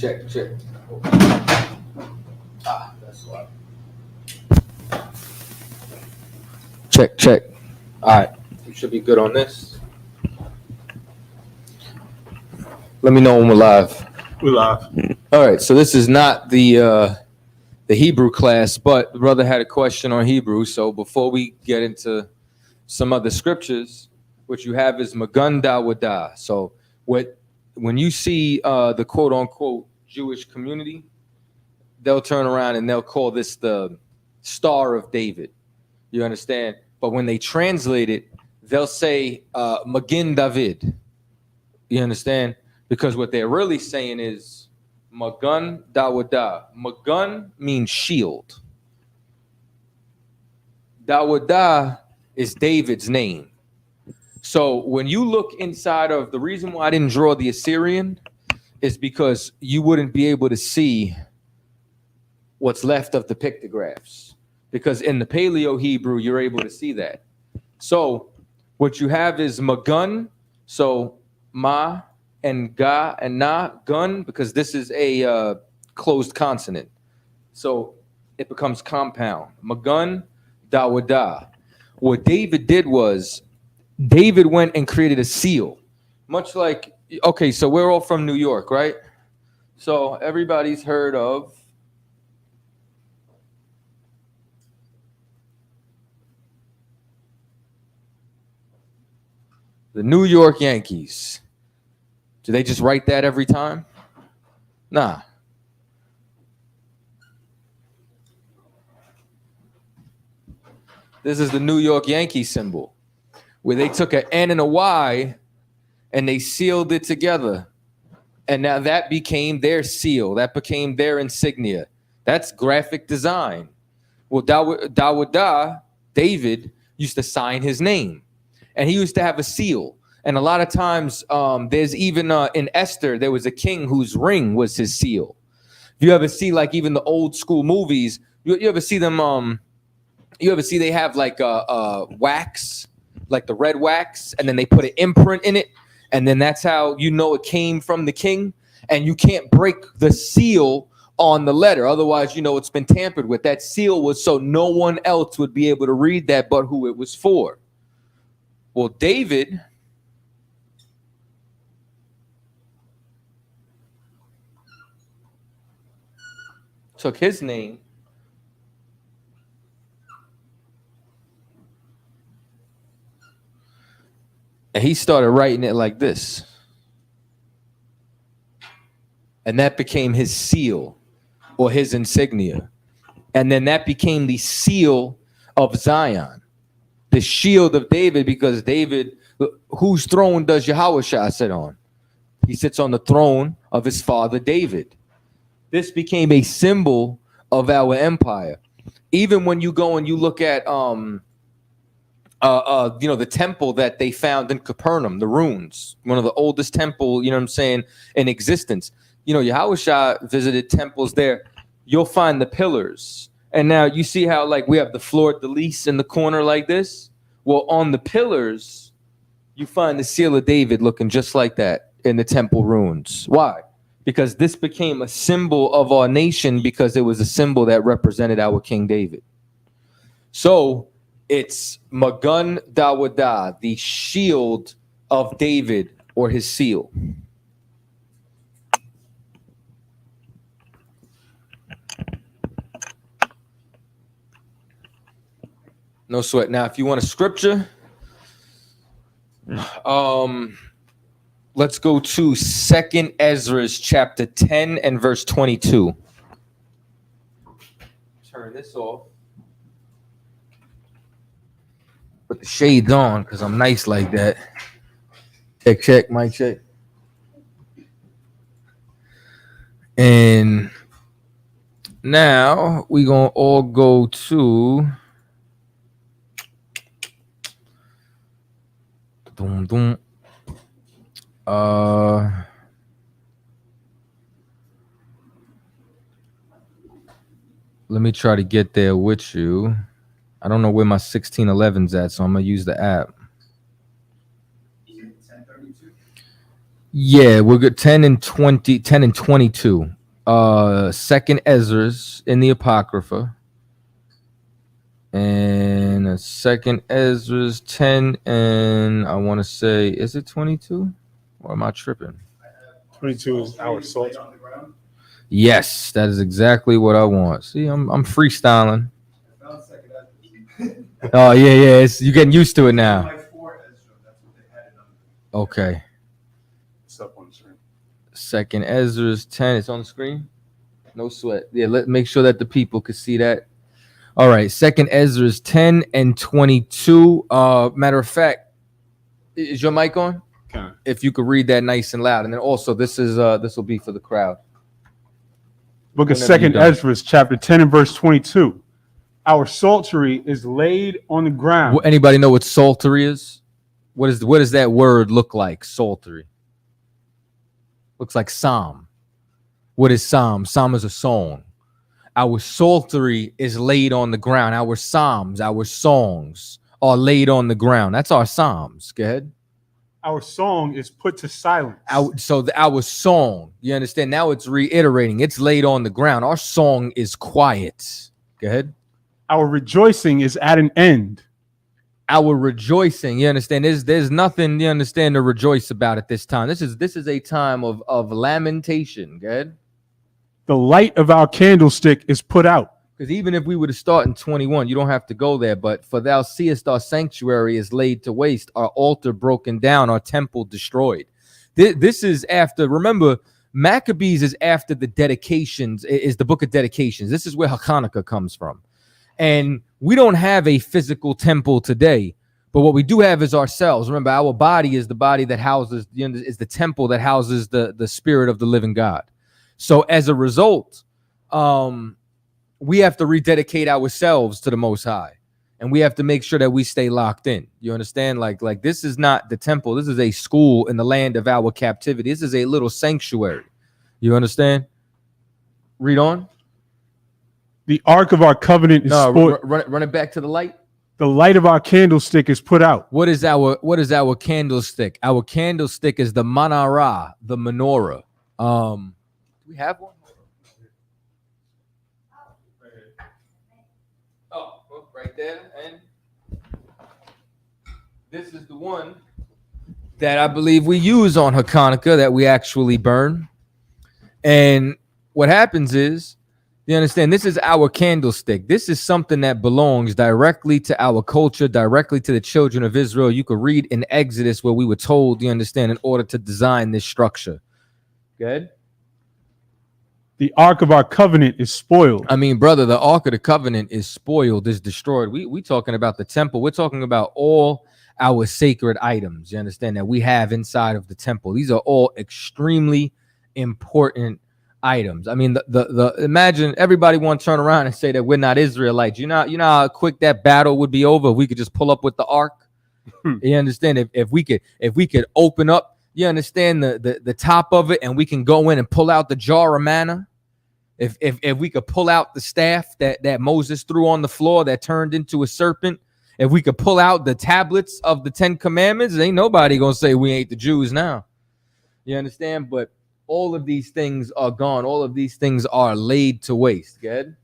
Check. That's why. Check. All right, you should be good on this. Let me know when we're live. We're live. All right, so this is not the Hebrew class, but the brother had a question on Hebrew. So before we get into some other scriptures, what you have is Magun Dawadah. So when you see the quote unquote Jewish community, they'll turn around and they'll call this the Star of David. You understand? But when they translate it, they'll say Magin David. You understand? Because what they're really saying is Magun Dawadah. Magun means shield. Dawadah is David's name. So when you look inside of, the reason why I didn't draw the Assyrian is because you wouldn't be able to see what's left of the pictographs. Because in the Paleo Hebrew, you're able to see that. So what you have is Magun. So Ma and Ga and Na, gun, because this is a closed consonant. So it becomes compound. Magun Dawadah. What David did was, David went and created a seal. Much like, okay, so we're all from New York, right? So everybody's heard of the New York Yankees. Do they just write that every time? Nah. This is the New York Yankee symbol, where they took an N and a Y and they sealed it together. And now that became their seal. That became their insignia. That's graphic design. Well, Dawadah, David, used to sign his name. And he used to have a seal. And a lot of times, there's even in Esther, there was a king whose ring was his seal. If you ever see, like, even the old school movies, you ever see them, you ever see they have like wax, like the red wax, and then they put an imprint in it, and then that's how you know it came from the king, and you can't break the seal on the letter. Otherwise, you know it's been tampered with. That seal was so no one else would be able to read that but who it was for. Well, David took his name and he started writing it like this. And that became his seal or his insignia. And then that became the seal of Zion, the shield of David, because David, whose throne does Yahushua sit on? He sits on the throne of his father David. This became a symbol of our empire. Even when you go and you look at the temple that they found in Capernaum, the ruins, one of the oldest temple, you know what I'm saying, in existence. You know, Yahushua visited temples there. You'll find the pillars. And now you see how, like, we have the fleur de lis in the corner like this. Well, on the pillars, you find the seal of David looking just like that in the temple ruins. Why? Because this became a symbol of our nation, because it was a symbol that represented our King David. So it's Magun Dawadah, the shield of David, or his seal. No sweat. Now, if you want a scripture, let's go to 2 Ezra chapter 10 and verse 22. Turn this off. Put the shades on because I'm nice like that. Check, mic check. And now we're going to all go to... let me try to get there with you. I don't know where my 1611's at, so I'm gonna use the app. Yeah, we're good. 10 and 20, 10 and 22. Second Ezra's in the Apocrypha. And a second Ezra's 10 and I want to say, is it 22? Or am I tripping? 22 is our salt. Yes, that is exactly what I want. See, I'm freestyling. Oh yeah, you're getting used to it now. Okay. It's up on the screen. Second Ezra's 10. It's on the screen. No sweat. Yeah, make sure that the people can see that. All right, Second Ezra's 10 and 22. Matter of fact, is your mic on? Okay. If you could read that nice and loud, and then also this will be for the crowd. Book of Second Ezra, chapter 10 and verse 22. Our psaltery is laid on the ground. Anybody know what psaltery is? What does that word look like? Psaltery. Looks like psalm. What is psalm? Psalm is a song. Our psaltery is laid on the ground. Our psalms, our songs are laid on the ground. That's our psalms. Go ahead. Our song is put to silence. Our song, you understand? Now it's reiterating. It's laid on the ground. Our song is quiet. Go ahead. Our rejoicing is at an end. Our rejoicing, you understand? There's nothing, you understand, to rejoice about at this time. This is a time of lamentation. Go ahead. The light of our candlestick is put out. Because even if we were to start in 21, you don't have to go there. But for thou seest our sanctuary is laid to waste, our altar broken down, our temple destroyed. This is after, remember, Maccabees is after the dedications, is the book of dedications. This is where Hanukkah comes from. And we don't have a physical temple today. But what we do have is ourselves. Remember, our body is the body that houses, is the temple that houses the spirit of the living God. So as a result, we have to rededicate ourselves to the Most High, and we have to make sure that we stay locked in. You understand? Like this is not the temple. This is a school in the land of our captivity. This is a little sanctuary. You understand? Read on. The ark of our covenant is run it back to the light. The light of our candlestick is put out. What is our candlestick? Our candlestick is the manara, the menorah. Do we have one? Right there, and this is the one that I believe we use on Hanukkah that we actually burn. And what happens is, you understand, this is our candlestick. This is something that belongs directly to our culture, directly to the children of Israel. You could read in Exodus where we were told, you understand, in order to design this structure. Good. The ark of our covenant is spoiled. I mean, brother, the ark of the covenant is spoiled, is destroyed. We talking about the temple. We're talking about all our sacred items. You understand that we have inside of the temple. These are all extremely important items. I mean, the imagine everybody want to turn around and say that we're not Israelites. You know how quick that battle would be over if we could just pull up with the ark. You understand? If we could open up, you understand, the top of it, and we can go in and pull out the jar of manna. If we could pull out the staff that Moses threw on the floor that turned into a serpent, if we could pull out the tablets of the 10 Commandments, ain't nobody gonna say we ain't the Jews now. You understand? But all of these things are gone. All of these things are laid to waste. Good.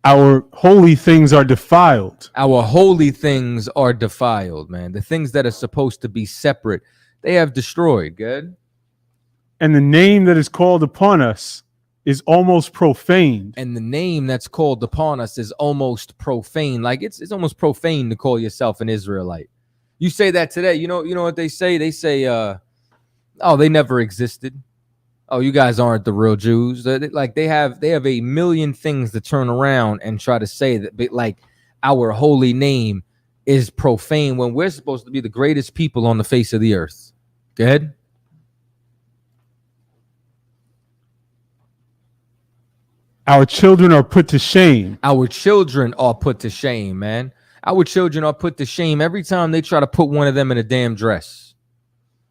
Our holy things are defiled. Our holy things are defiled, man. The things that are supposed to be separate, they have destroyed. Good. And the name that is called upon us is almost profaned. And the name that's called upon us is almost profane. Like it's almost profane to call yourself an Israelite. You say that today. You know what they say? They say, oh, they never existed. Oh, you guys aren't the real Jews. Like they have a million things to turn around and try to say that, like, our holy name is profane when we're supposed to be the greatest people on the face of the earth. Go ahead. Our children are put to shame. Our children are put to shame, man. Our children are put to shame every time they try to put one of them in a damn dress.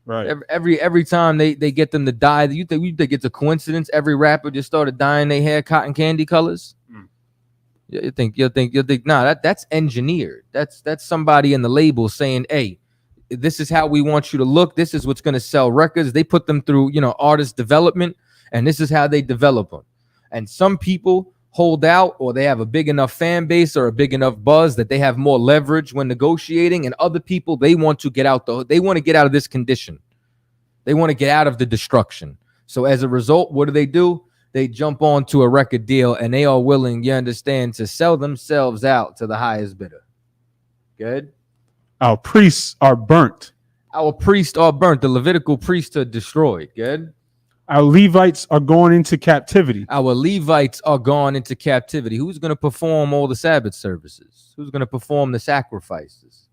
Right. Every time they get them to dye. You think it's a coincidence? Every rapper just started dyeing their hair cotton candy colors. You think nah, that's engineered. That's somebody in the label saying, hey, this is how we want you to look. This is what's going to sell records. They put them through, artist development, and this is how they develop them. And some people hold out, or they have a big enough fan base or a big enough buzz that they have more leverage when negotiating. And other people, they want to get out of this condition. They want to get out of the destruction. So as a result, what do? They jump onto a record deal, and they are willing, you understand, to sell themselves out to the highest bidder. Good. Our priests are burnt. Our priests are burnt. The Levitical priesthood destroyed. Good. Our Levites are going into captivity. Our Levites are gone into captivity. Who's going to perform all the Sabbath services? Who's going to perform the sacrifices?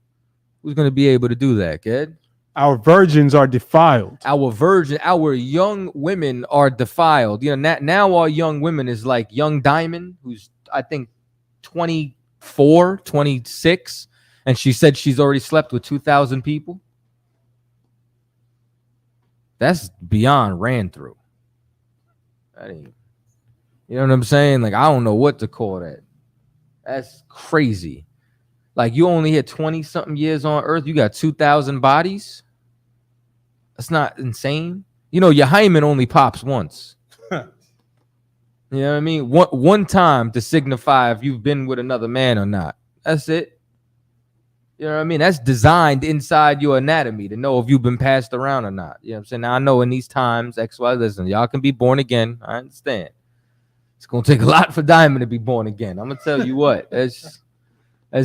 Who's going to be able to do that? Good. Our virgins are defiled. Our young women are defiled. Now our young women is like young Diamond, who's I think 24, 26, and she said she's already slept with 2,000 people. That's beyond ran through. You know what I'm saying? Like, I don't know what to call that. That's crazy. Like, you only had 20 something years on earth. You got 2,000 bodies. That's not insane. Your hymen only pops once. You know what I mean? One time to signify if you've been with another man or not. That's it. You know what I mean? That's designed inside your anatomy to know if you've been passed around or not. You know what I'm saying? Now, I know in these times, listen, y'all can be born again. I understand. It's going to take a lot for Diamond to be born again. I'm going to tell you what.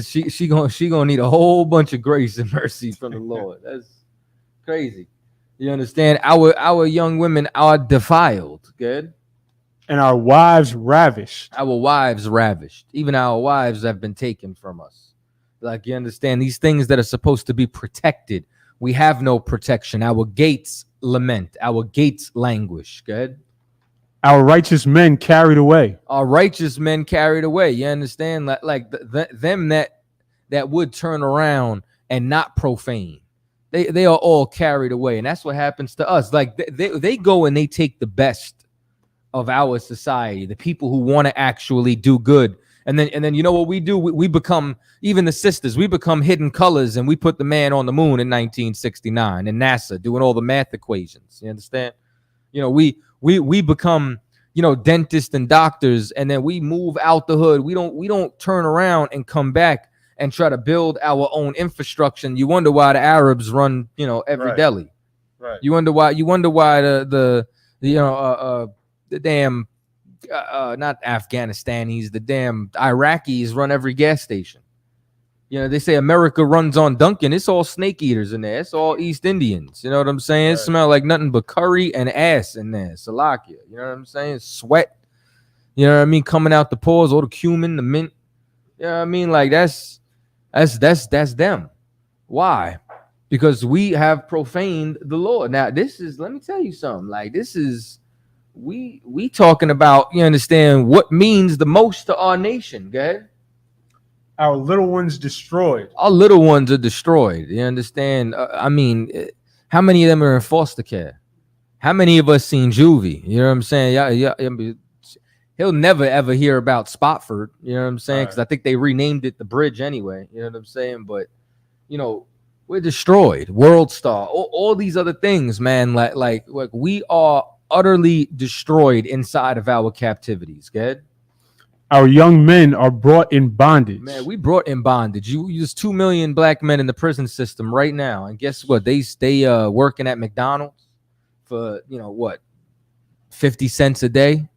She gonna need a whole bunch of grace and mercy from the Lord. That's crazy. You understand? Our young women are defiled. Good. And our wives ravished. Our wives ravished. Even our wives have been taken from us. Like, you understand, these things that are supposed to be protected, we have no protection. Our gates lament. Our gates languish. Good. Our righteous men carried away. Our righteous men carried away. You understand? Like them that would turn around and not profane. They are all carried away. And that's what happens to us. Like, they go and they take the best of our society, the people who want to actually do good. And then you know what we do? We become, even the sisters, we become hidden colors, and we put the man on the moon in 1969 and NASA doing all the math equations. You understand? We become, dentists and doctors, and then we move out the hood. We don't turn around and come back and try to build our own infrastructure. And you wonder why the Arabs run, every Right. deli. Right. You wonder why the damn not Afghanistanis, the damn Iraqis run every gas station. They say America runs on Dunkin'. It's all snake eaters in there. It's all East Indians. You know what I'm saying? Right. It smells like nothing but curry and ass in there. Salakia. You know what I'm saying? Sweat. You know what I mean? Coming out the pores, all the cumin, the mint. You know what I mean? Like, that's them. Why? Because we have profaned the Lord. Now, let me tell you something. Like, this is, we talking about, you understand, what means the most to our nation, okay? Our little ones destroyed. Our little ones are destroyed. You understand? How many of them are in foster care? How many of us seen Juvie? You know what I'm saying? Yeah. He'll never ever hear about Spofford. You know what I'm saying? Because I think they renamed it the Bridge anyway. You know what I'm saying? But we're destroyed. World Star, all these other things, man. Like we are utterly destroyed inside of our captivities. Good. Our young men are brought in bondage. Man, we brought in bondage. You use 2 million black men in the prison system right now, and guess what? They working at McDonald's for 50 cents a day,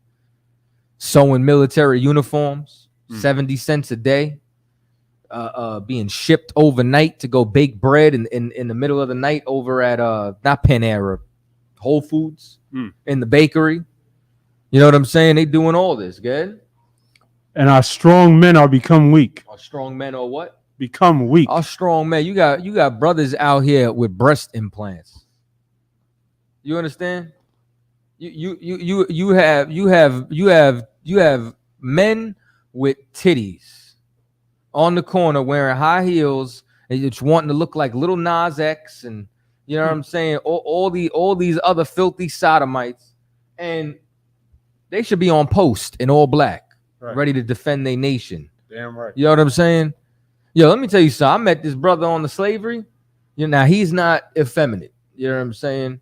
sewing military uniforms, 70 cents a day, being shipped overnight to go bake bread in the middle of the night over at not Panera, Whole Foods, in the bakery. You know what I'm saying? They doing all this, good. And our strong men are become weak. Our strong men are what? Become weak. Our strong men. You got brothers out here with breast implants. You understand? You have men with titties on the corner wearing high heels and just wanting to look like little Nas X, and you know what I'm saying? All these other filthy sodomites, and they should be on post in all black. Right. Ready to defend their nation. Damn right. You know what I'm saying? Yo, let me tell you something. I met this brother on the slavery. You know, now he's not effeminate. You know what I'm saying?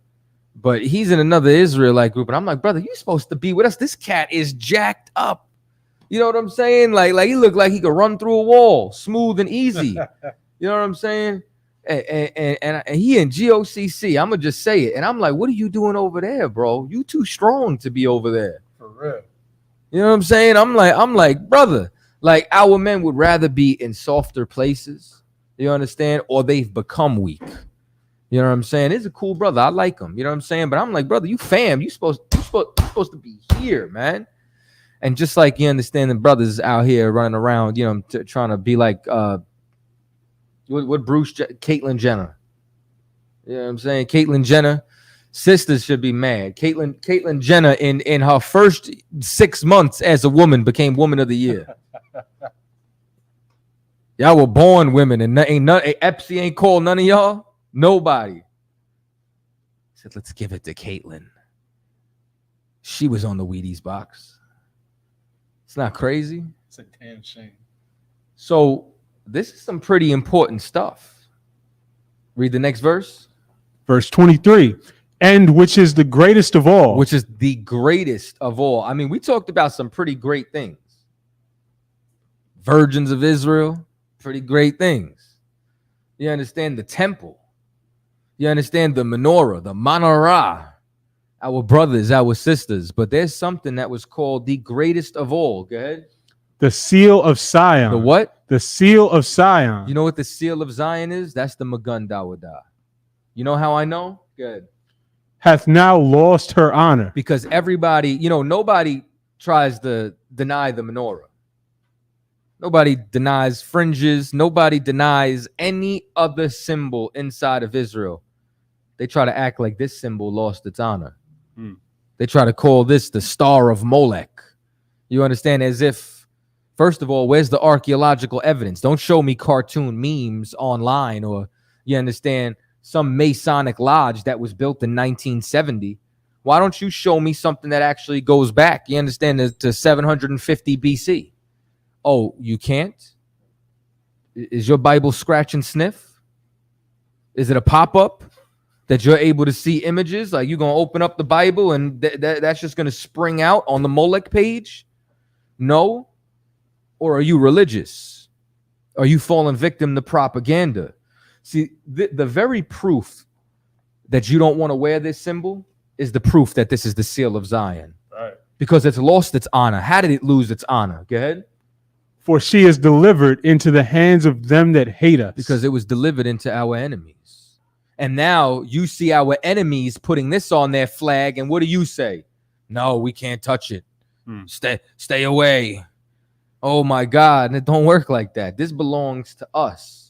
But he's in another Israelite group, and I'm like, brother, you supposed to be with us. This cat is jacked up. You know what I'm saying? Like he looked like he could run through a wall, smooth and easy. You know what I'm saying? And he in GOCC. I'm gonna just say it. And I'm like, what are you doing over there, bro? You too strong to be over there. For real. You know what I'm saying? I'm like, brother, like our men would rather be in softer places. You understand? Or they've become weak. You know what I'm saying? He's a cool brother. I like him. You know what I'm saying? But I'm like, brother, you fam. You supposed to be here, man. And just like you understand, the brothers out here running around, you know, trying to be like what Caitlyn Jenner. You know what I'm saying? Caitlyn Jenner, sisters should be mad. Caitlyn Jenner in her first 6 months as a woman became Woman of the Year. Y'all were born women, and Epsi ain't called none of y'all. Nobody. Said, let's give it to Caitlyn. She was on the Wheaties box. It's not crazy. It's a damn shame. So this is some pretty important stuff. Read the next verse. Verse 23. And which is the greatest of all. Which is the greatest of all. I mean, we talked about some pretty great things. Virgins of Israel, pretty great things. You understand the temple. You understand the menorah, the manorah. Our brothers, our sisters. But there's something that was called the greatest of all. Go ahead. The seal of Zion. The what? The seal of Zion. You know what the seal of Zion is? That's the Magun Dawadah. You know how I know? Good. Hath now lost her honor. Because everybody, you know, nobody tries to deny the menorah. Nobody denies fringes. Nobody denies any other symbol inside of Israel. They try to act like this symbol lost its honor. They try to call this the Star of Molech. You understand? As if, first of all, where's the archaeological evidence? Don't show me cartoon memes online or, you understand, some Masonic lodge that was built in 1970. Why don't you show me something that actually goes back, you understand, to 750 BC? Oh, you can't? Is your Bible scratch and sniff? Is it a pop-up that you're able to see images? Like you're going to open up the Bible and that's just going to spring out on the Molech page? No? Or are you religious? Are you falling victim to propaganda? See, the very proof that you don't want to wear this symbol is the proof that this is the seal of Zion. Right. Because it's lost its honor. How did it lose its honor? Go ahead. For she is delivered into the hands of them that hate us. Because it was delivered into our enemies. And now you see our enemies putting this on their flag. And what do you say? No, we can't touch it. Stay away. Oh my God. And it don't work like that. This belongs to us.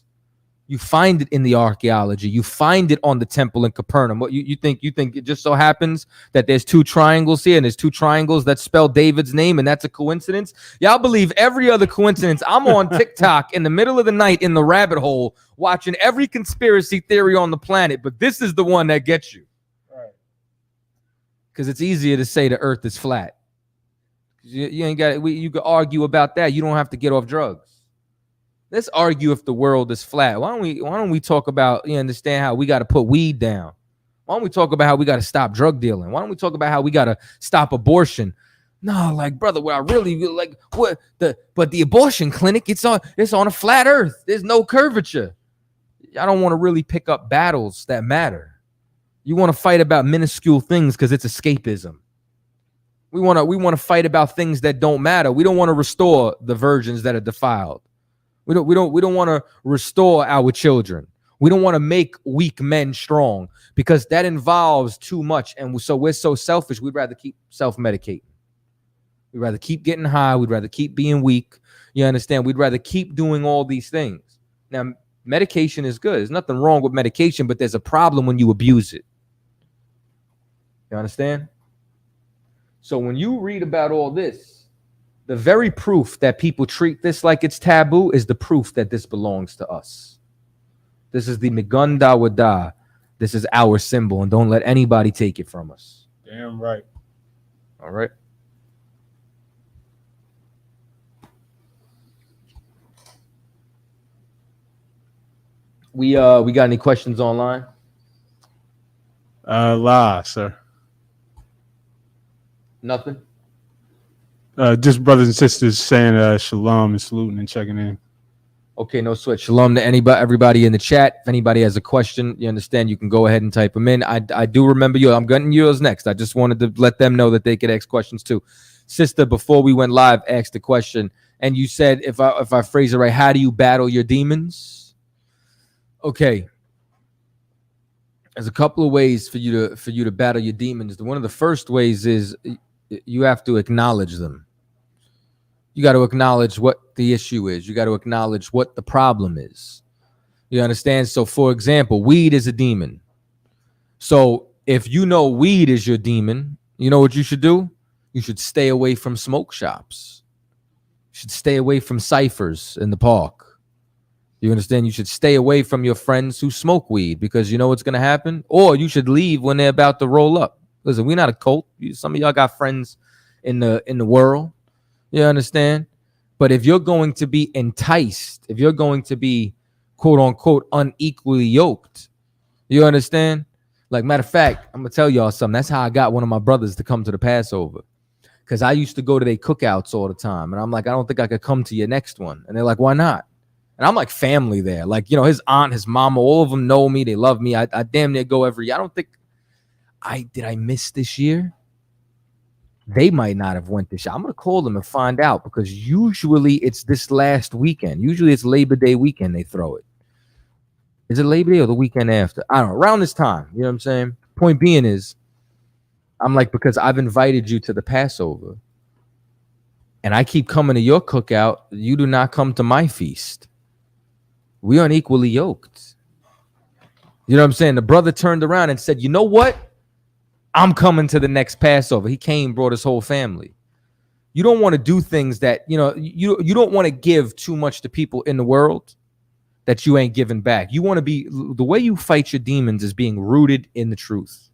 You find it in the archaeology. You find it on the temple in Capernaum. What you think it just so happens that there's two triangles here and there's two triangles that spell David's name and that's a coincidence? Y'all believe every other coincidence. I'm on TikTok in the middle of the night in the rabbit hole watching every conspiracy theory on the planet, but this is the one that gets you. Right. Because it's easier to say the earth is flat. You ain't got it. You could argue about that. You don't have to get off drugs. Let's argue if the world is flat. Why don't we talk about, you understand, how we got to put weed down? Why don't we talk about how we got to stop drug dealing? Why don't we talk about how we got to stop abortion? No, like, brother, what I really like, but the abortion clinic, it's on a flat earth. There's no curvature. I don't want to really pick up battles that matter. You want to fight about minuscule things because it's escapism. We want to fight about things that don't matter. We don't want to restore the virgins that are defiled. We don't want to restore our children. We don't want to make weak men strong because that involves too much. And so we're so selfish. We'd rather keep self-medicating. We'd rather keep getting high. We'd rather keep being weak. You understand? We'd rather keep doing all these things. Now, medication is good. There's nothing wrong with medication, but there's a problem when you abuse it. You understand? So when you read about all this, the very proof that people treat this like it's taboo is the proof that this belongs to us. This is the Magun Dawadah. This is our symbol, and don't let anybody take it from us. Damn right. All right. We got any questions online? Sir. Nothing. Just brothers and sisters saying shalom and saluting and checking in. Okay, no sweat. Shalom to everybody in the chat. If anybody has a question, you understand, you can go ahead and type them in. I do remember you. I'm getting yours next. I just wanted to let them know that they could ask questions too. Sister, before we went live, asked a question, and you said, if I phrase it right, how do you battle your demons? Okay. There's a couple of ways for you to battle your demons. One of the first ways is you have to acknowledge them. You got to acknowledge what the issue is. You got to acknowledge what the problem is. You understand? So, for example, weed is a demon. So if you know weed is your demon, you know what you should do? You should stay away from smoke shops. You should stay away from ciphers in the park. You understand? You should stay away from your friends who smoke weed, because you know what's going to happen? Or you should leave when they're about to roll up. Listen, we're not a cult. Some of y'all got friends in the world. You understand? But if you're going to be enticed, if you're going to be, quote unquote, unequally yoked, you understand? Like, matter of fact, I'm going to tell y'all something. That's how I got one of my brothers to come to the Passover. Because I used to go to their cookouts all the time. And I'm like, I don't think I could come to your next one. And they're like, why not? And I'm like family there. Like, you know, his aunt, his mama, all of them know me. They love me. I damn near go every year. I don't think did I miss this year? They might not have went this year. I'm going to call them and find out, because usually it's this last weekend. Usually it's Labor Day weekend they throw it. Is it Labor Day or the weekend after? I don't know. Around this time. You know what I'm saying? Point being is, I'm like, because I've invited you to the Passover and I keep coming to your cookout, you do not come to my feast. We are unequally yoked. You know what I'm saying? The brother turned around and said, you know what? I'm coming to the next Passover. He came, brought his whole family. You don't want to do things that, you know, you don't want to give too much to people in the world that you ain't giving back. You want to be, the way you fight your demons is being rooted in the truth,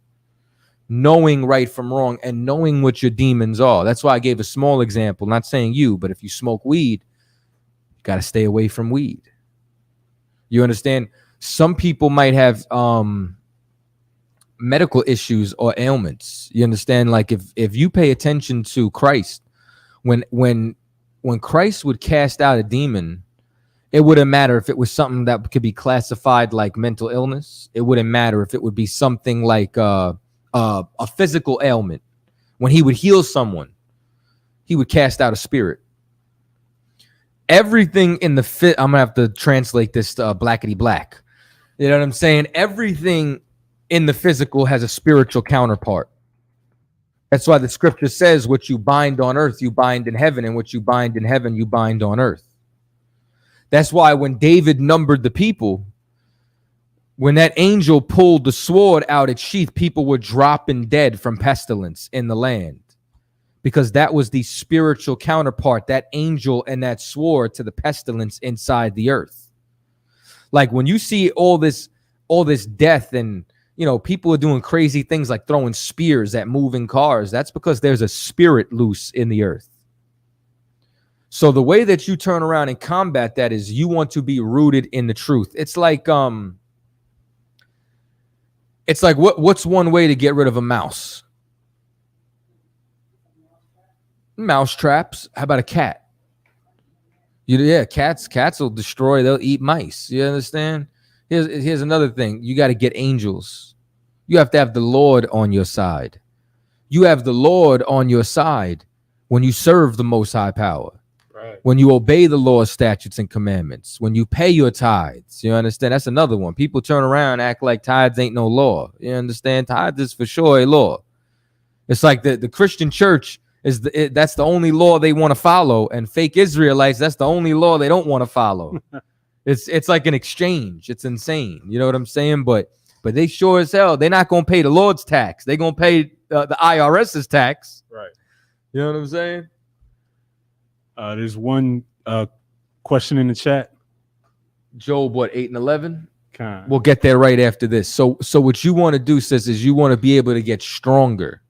knowing right from wrong and knowing what your demons are. That's why I gave a small example, not saying you, but if you smoke weed, you got to stay away from weed. You understand? Some people might have medical issues or ailments. You understand? Like if you pay attention to Christ, when Christ would cast out a demon, it wouldn't matter if it was something that could be classified like mental illness. It wouldn't matter if it would be something like a physical ailment. When he would heal someone, he would cast out a spirit. Everything in the I'm gonna have to translate this to blackety black. You know what I'm saying? Everything in the physical has a spiritual counterpart. That's why the scripture says, what you bind on earth, you bind in heaven, and what you bind in heaven, you bind on earth. That's why when David numbered the people, when that angel pulled the sword out its sheath, people were dropping dead from pestilence in the land, because that was the spiritual counterpart, that angel and that sword, to the pestilence inside the earth. Like when you see all this death, and you know, people are doing crazy things like throwing spears at moving cars, that's because there's a spirit loose in the earth. So the way that you turn around and combat that is you want to be rooted in the truth. It's like what's one way to get rid of a mouse? Mouse traps. How about a cat? Cats will destroy, they'll eat mice. You understand? Here's another thing. You got to get angels. You have to have the Lord on your side. You have the Lord on your side when you serve the Most High Power. Right. When you obey the law, statutes, and commandments. When you pay your tithes. You understand? That's another one. People turn around and act like tithes ain't no law. You understand? Tithes is for sure a law. It's like the Christian church that's the only law they want to follow, and fake Israelites, that's the only law they don't want to follow. It's like an exchange. It's insane. You know what I'm saying? But they sure as hell, they're not going to pay the Lord's tax. They're going to pay the IRS's tax. Right. You know what I'm saying? There's one question in the chat. Job, 8 and 11? We'll get there right after this. So what you want to do, sis, is you want to be able to get stronger.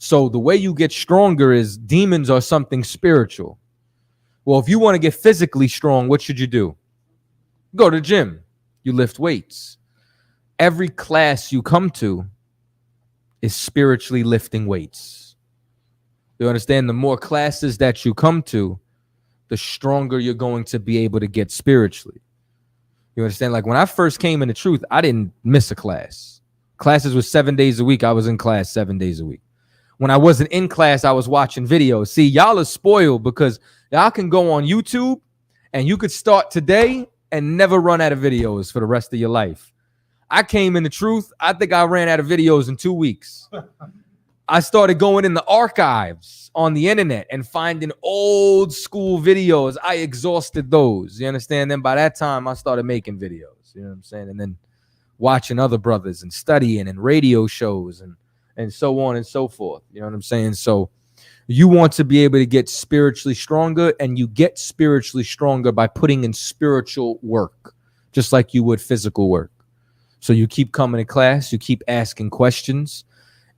So the way you get stronger is demons are something spiritual. Well, if you want to get physically strong, what should you do? Go to the gym. You lift weights. Every class you come to is spiritually lifting weights. You understand? The more classes that you come to, the stronger you're going to be able to get spiritually. You understand? Like when I first came into truth, I didn't miss a class. Classes was 7 days a week. I was in class 7 days a week. When I wasn't in class, I was watching videos. See, y'all are spoiled because y'all can go on YouTube and you could start today and never run out of videos for the rest of your life. I came into truth. I think I ran out of videos in 2 weeks. I started going in the archives on the internet and finding old school videos. I exhausted those. You understand? Then by that time, I started making videos. You know what I'm saying? And then watching other brothers and studying and radio shows and so on and so forth. You know what I'm saying? So you want to be able to get spiritually stronger, and you get spiritually stronger by putting in spiritual work, just like you would physical work. So you keep coming to class, you keep asking questions,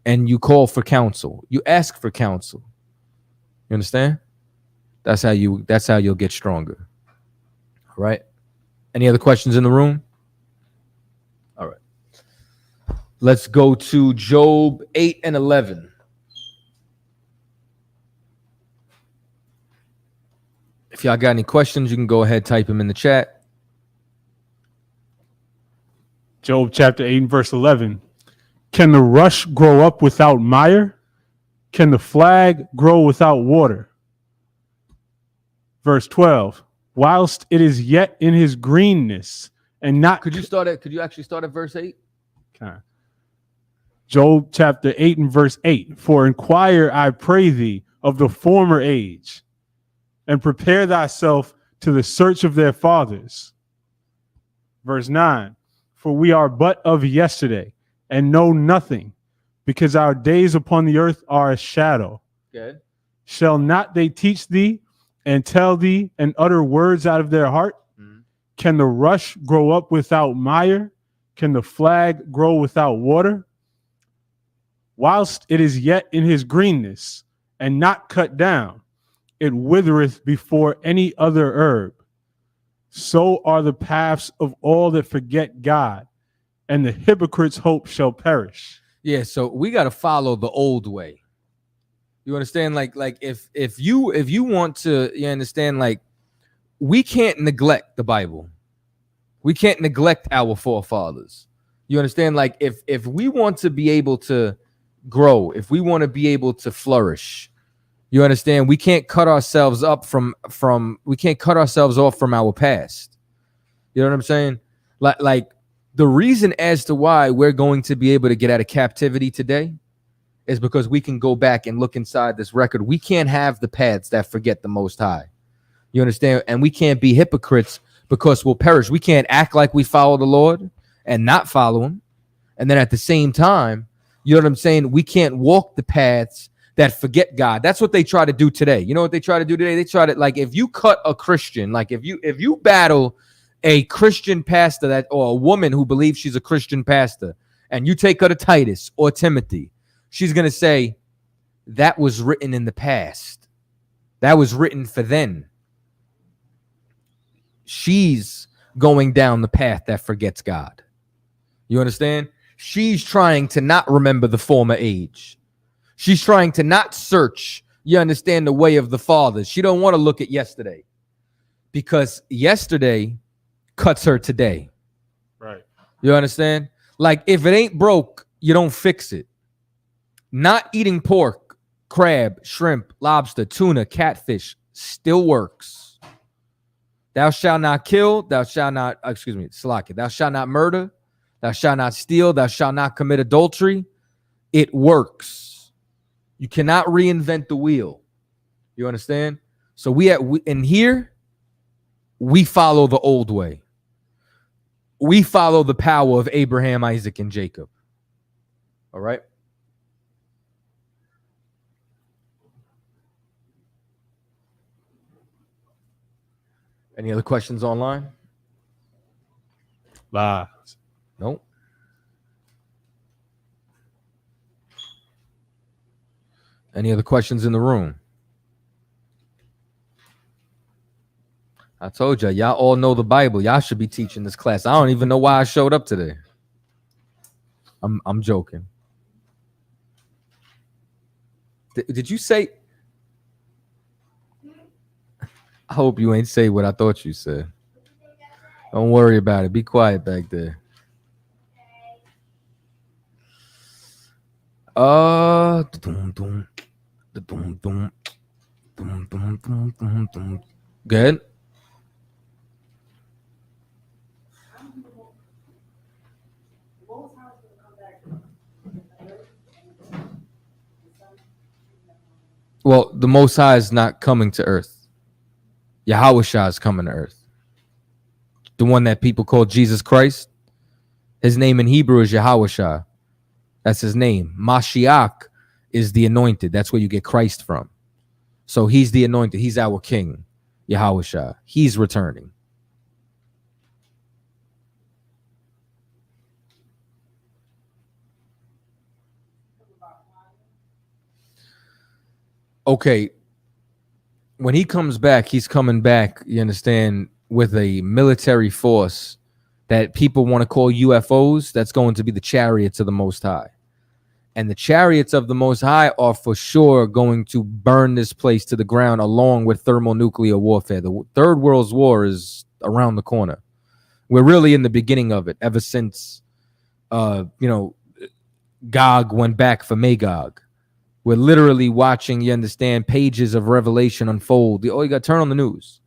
and you call for counsel. You ask for counsel. You understand? That's how you'll get stronger. All right. Any other questions in the room? All right. Let's go to Job 8 and 11. If y'all got any questions, you can go ahead, type them in the chat. Job chapter 8 and verse 11. Can the rush grow up without mire? Can the flag grow without water? Verse 12. Whilst it is yet in his greenness and not. Could you actually start at verse 8? Okay. Job chapter 8 and verse 8. For inquire, I pray thee, of the former age, and prepare thyself to the search of their fathers. Verse 9. For we are but of yesterday, and know nothing, because our days upon the earth are a shadow. Good. Shall not they teach thee and tell thee and utter words out of their heart? Mm-hmm. Can the rush grow up without mire? Can the flag grow without water? Whilst it is yet in his greenness and not cut down, it withereth before any other herb. So are the paths of all that forget God, and the hypocrite's hope shall perish. Yeah, so we got to follow the old way. You understand? Like if you want to, you understand, like we can't neglect the Bible. We can't neglect our forefathers. You understand? Like if we want to be able to grow, if we want to be able to flourish, you understand, we can't cut ourselves up from we can't cut ourselves off from our past. You know what I'm saying? Like the reason as to why we're going to be able to get out of captivity today is because we can go back and look inside this record. We can't have the paths that forget the Most High. You understand? And we can't be hypocrites because we'll perish. We can't act like we follow the Lord and not follow him. And then at the same time, you know what I'm saying? We can't walk the paths that forget God. That's what they try to do today. You know what they try to do today? They try to, like, if you cut a Christian, like if you battle a Christian pastor or a woman who believes she's a Christian pastor, and you take her to Titus or Timothy, she's going to say, that was written in the past. That was written for then. She's going down the path that forgets God. You understand? She's trying to not remember the former age. She's trying to not search, you understand, the way of the fathers. She don't want to look at yesterday because yesterday cuts her today. Right. You understand? Like if it ain't broke, you don't fix it. Not eating pork, crab, shrimp, lobster, tuna, catfish still works. Thou shalt not kill, thou shalt not murder, thou shalt not steal, thou shalt not commit adultery. It works. You cannot reinvent the wheel. You understand? So we follow the old way. We follow the power of Abraham, Isaac, and Jacob. All right? Any other questions online? Lies. Nope. Any other questions in the room? I told y'all all know the Bible. Y'all should be teaching this class. I don't even know why I showed up today. I'm joking. Did you say? I hope you ain't say what I thought you said. Don't worry about it. Be quiet back there. Good. Well, the Most High is not coming to earth. Yahushua is coming to earth. The one that people call Jesus Christ. His name in Hebrew is Yahushua. That's his name. Mashiach is the anointed. That's where you get Christ from. So he's the anointed. He's our king, Yahushua. He's returning. Okay. When he comes back, he's coming back, you understand, with a military force that people want to call UFOs. That's going to be the chariots of the Most High. And the chariots of the Most High are for sure going to burn this place to the ground along with thermonuclear warfare. The Third World War is around the corner. We're really in the beginning of it ever since, Gog went back for Magog. We're literally watching, you understand, pages of Revelation unfold. You got to turn on the news.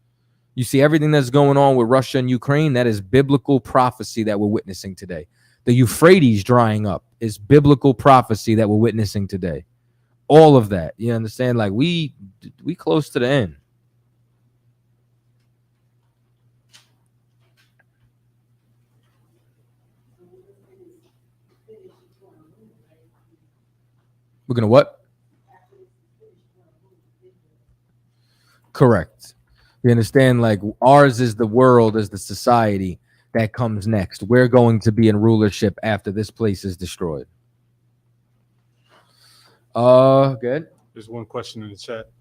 You see everything that's going on with Russia and Ukraine. That is biblical prophecy that we're witnessing today. The Euphrates drying up is biblical prophecy that we're witnessing today. All of that, you understand? Like we close to the end. We're gonna what? Correct. You understand? Like ours is the world, is the society that comes next. We're going to be in rulership after this place is destroyed. Good. There's one question in the chat.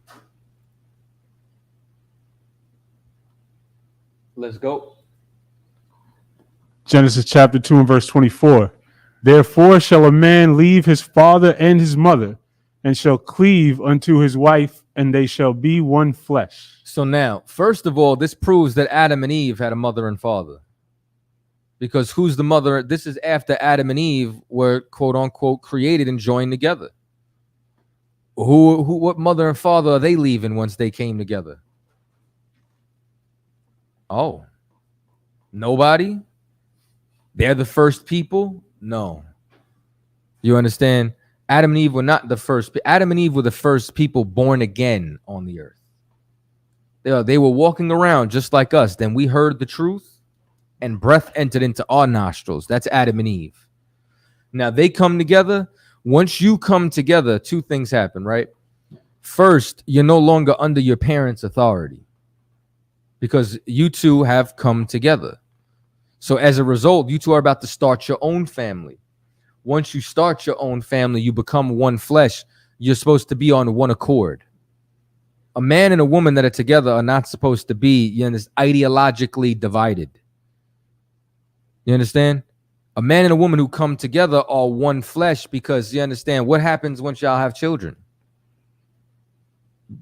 Let's go. Genesis chapter 2 and verse 24. Therefore shall a man leave his father and his mother, and shall cleave unto his wife, and they shall be one flesh. So now, first of all, this proves that Adam and Eve had a mother and father. Because who's the mother? This is after Adam and Eve were, quote unquote, created and joined together. What mother and father are they leaving once they came together? Oh, nobody? They're the first people? No. You understand? Adam and Eve were not the first. Adam and Eve were the first people born again on the earth. They were walking around just like us. Then we heard the truth and breath entered into our nostrils. That's Adam and Eve. Now they come together. Once you come together, two things happen, right? First, you're no longer under your parents' authority because you two have come together. So as a result, you two are about to start your own family. Once you start your own family, you become one flesh. You're supposed to be on one accord. A man and a woman that are together are not supposed to be, ideologically divided. You understand? A man and a woman who come together are one flesh because, you understand, what happens once y'all have children?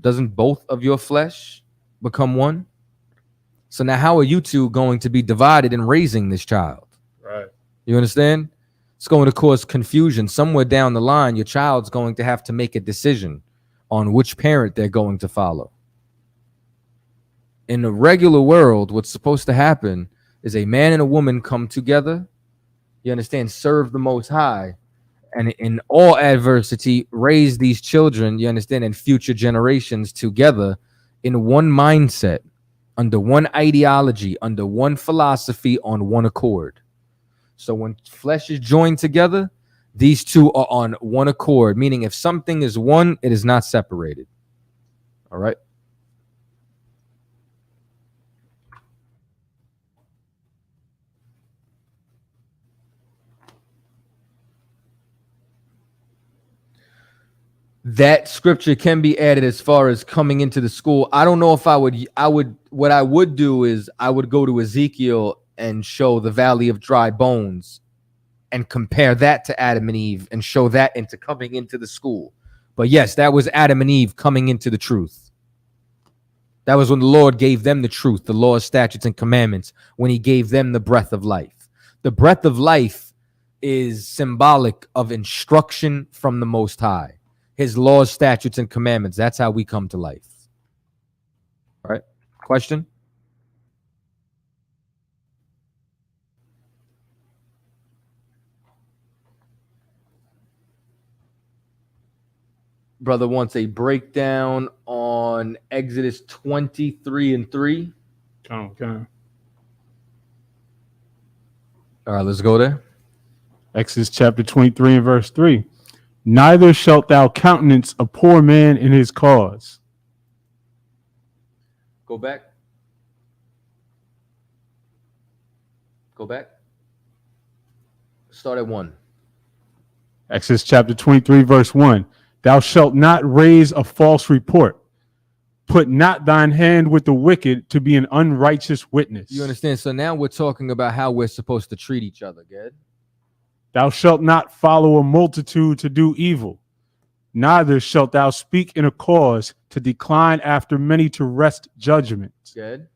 Doesn't both of your flesh become one? So now how are you two going to be divided in raising this child? Right. You understand? It's going to cause confusion. Somewhere down the line, your child's going to have to make a decision on which parent they're going to follow. In the regular world, what's supposed to happen is a man and a woman come together, you understand, serve the Most High, and in all adversity, raise these children, you understand, and future generations together in one mindset, under one ideology, under one philosophy, on one accord. So when flesh is joined together, these two are on one accord, meaning if something is one, it is not separated. All right? that scripture can be added as far as coming into the school. I don't know if what I would do is I would go to Ezekiel and show the valley of dry bones and compare that to Adam and Eve and show that into coming into the school. But yes, that was Adam and Eve coming into the truth. That was when the Lord gave them the truth, the laws, statutes, and commandments, when he gave them the breath of life. The breath of life is symbolic of instruction from the Most High. His laws, statutes, and commandments. That's how we come to life. All right. Question? Brother wants a breakdown on Exodus 23:3. Okay. All right, let's go there. Exodus chapter 23 and verse 3. Neither shalt thou countenance a poor man in his cause. Go back. Go back. Start at 1. Exodus chapter 23 verse 1. Thou shalt not raise a false report. Put not thine hand with the wicked to be an unrighteous witness. You understand? So now we're talking about how we're supposed to treat each other, good? Thou shalt not follow a multitude to do evil. Neither shalt thou speak in a cause to decline after many to wrest judgment. Good.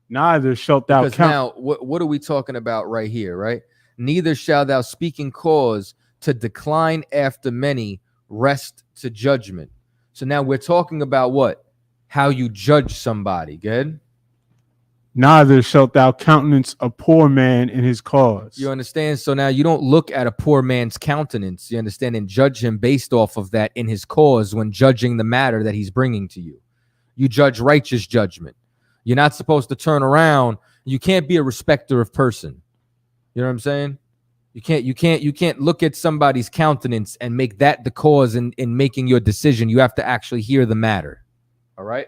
Neither shalt thou because now, what are we talking about right here, right? Neither shall thou speak in cause to decline after many rest to judgment. So now we're talking about what? How you judge somebody, good? Neither shalt thou countenance a poor man in his cause. You understand? So now you don't look at a poor man's countenance, you understand, and judge him based off of that in his cause when judging the matter that he's bringing to you. You judge righteous judgment. You're not supposed to turn around. You can't be a respecter of person. You know what I'm saying? You can't look at somebody's countenance and make that the cause in making your decision. You have to actually hear the matter. All right?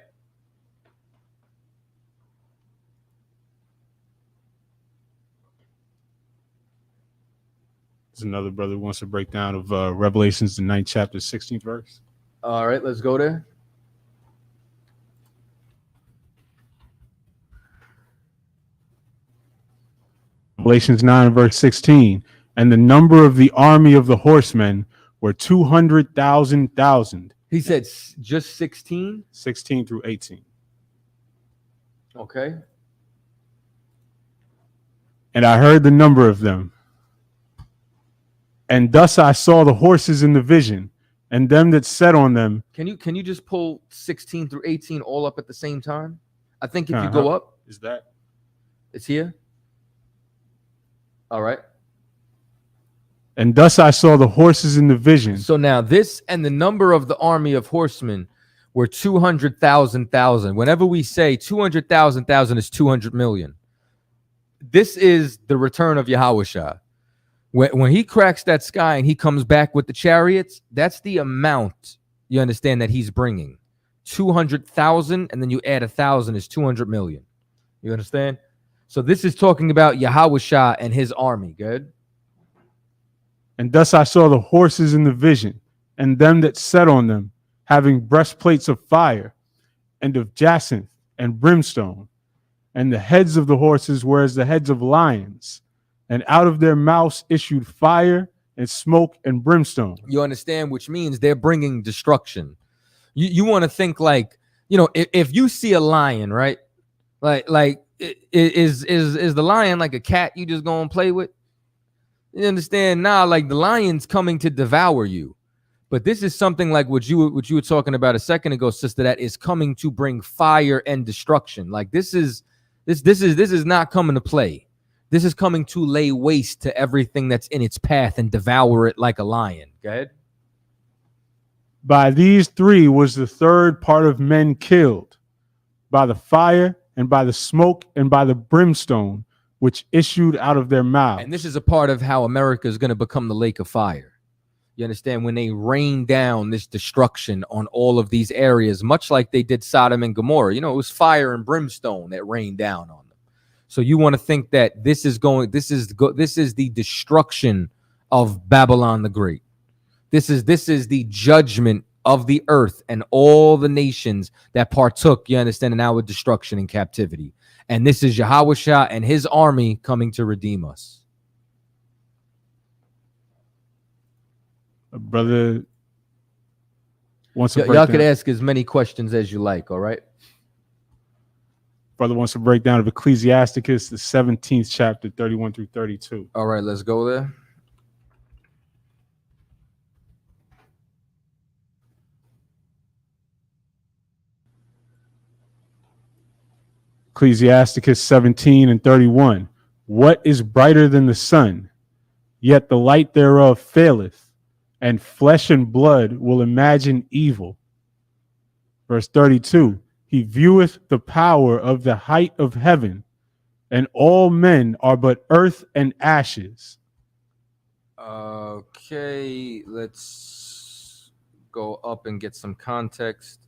There's another brother who wants a breakdown of Revelations, the 9th chapter, 16th verse. All right, let's go there. Revelations 9 verse 16. And the number of the army of the horsemen were 200,000. He said just 16? 16 through 18. Okay. And I heard the number of them. And thus I saw the horses in the vision, and them that sat on them. Can you just pull 16 through 18 all up at the same time? I think if you go up. Is that? It's here. All right. And thus I saw the horses in the vision. So now this and the number of the army of horsemen were 200,000. Whenever we say 200,000 is 200 million. This is the return of Yahushua. When he cracks that sky and he comes back with the chariots, that's the amount, you understand, that he's bringing. 200,000, and then you add 1,000 is 200 million. You understand? So this is talking about Yahushua and his army. Good. And thus I saw the horses in the vision, and them that sat on them, having breastplates of fire, and of jacinth and brimstone. And the heads of the horses were as the heads of lions, and out of their mouths issued fire and smoke and brimstone. You understand? Which means they're bringing destruction. You want to think like, you know, if you see a lion, right? Like is the lion like a cat you just go and play with? You understand? Nah, like the lion's coming to devour you. But this is something like what you were talking about a second ago, sister, that is coming to bring fire and destruction. Like this is not coming to play. This is coming to lay waste to everything that's in its path and devour it like a lion. Go ahead. By these three was the third part of men killed, by the fire and by the smoke and by the brimstone, which issued out of their mouths. And this is a part of how America is going to become the lake of fire. You understand? When they rain down this destruction on all of these areas, much like they did Sodom and Gomorrah, you know, it was fire and brimstone that rained down on them. So you want to think that this is the destruction of Babylon the Great. This is the judgment of the earth and all the nations that partook, you understand, in our destruction and captivity. And this is Yahushua and his army coming to redeem us. Brother wants to Y'all could ask as many questions as you like, all right? Brother wants to break down of Ecclesiasticus, the 17th chapter, 31 through 32. All right, let's go there. Ecclesiasticus 17 and 31. What is brighter than the sun? Yet the light thereof faileth, and flesh and blood will imagine evil. Verse 32. He vieweth the power of the height of heaven, and all men are but earth and ashes. Okay, let's go up and get some context.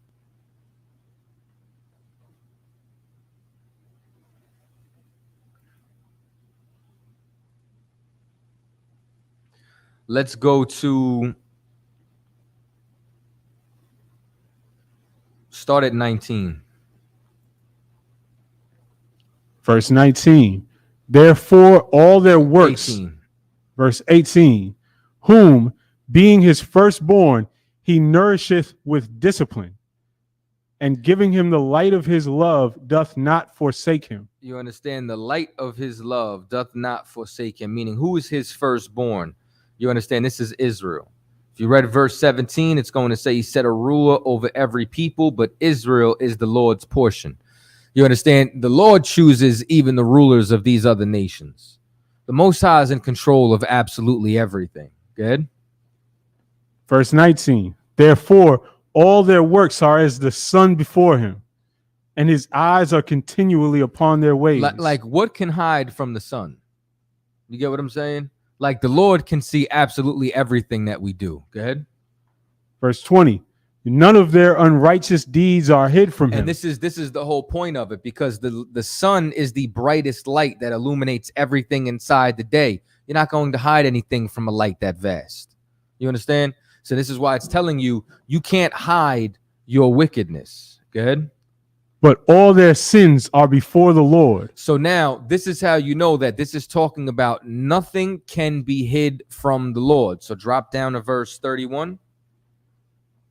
Let's go to start at 19. Verse 19. Therefore all their works. 18. Verse 18. Whom, being his firstborn, he nourisheth with discipline, and giving him the light of his love doth not forsake him. You understand? The light of his love doth not forsake him, meaning who is his firstborn? You understand? This is Israel. If you read verse 17, it's going to say he set a ruler over every people, but Israel is the Lord's portion. You understand? The Lord chooses even the rulers of these other nations. The Most High is in control of absolutely everything. Good? Verse 19. Therefore all their works are as the sun before him, and his eyes are continually upon their ways. Like what can hide from the sun? You get what I'm saying? Like the Lord can see absolutely everything that we do. Go ahead. Verse 20. None of their unrighteous deeds are hid from him. And this is the whole point of it, because the sun is the brightest light that illuminates everything inside the day. You're not going to hide anything from a light that vast. You understand? So this is why it's telling you, you can't hide your wickedness. Good. But all their sins are before the Lord. So now this is how you know that this is talking about nothing can be hid from the Lord. So drop down to verse 31.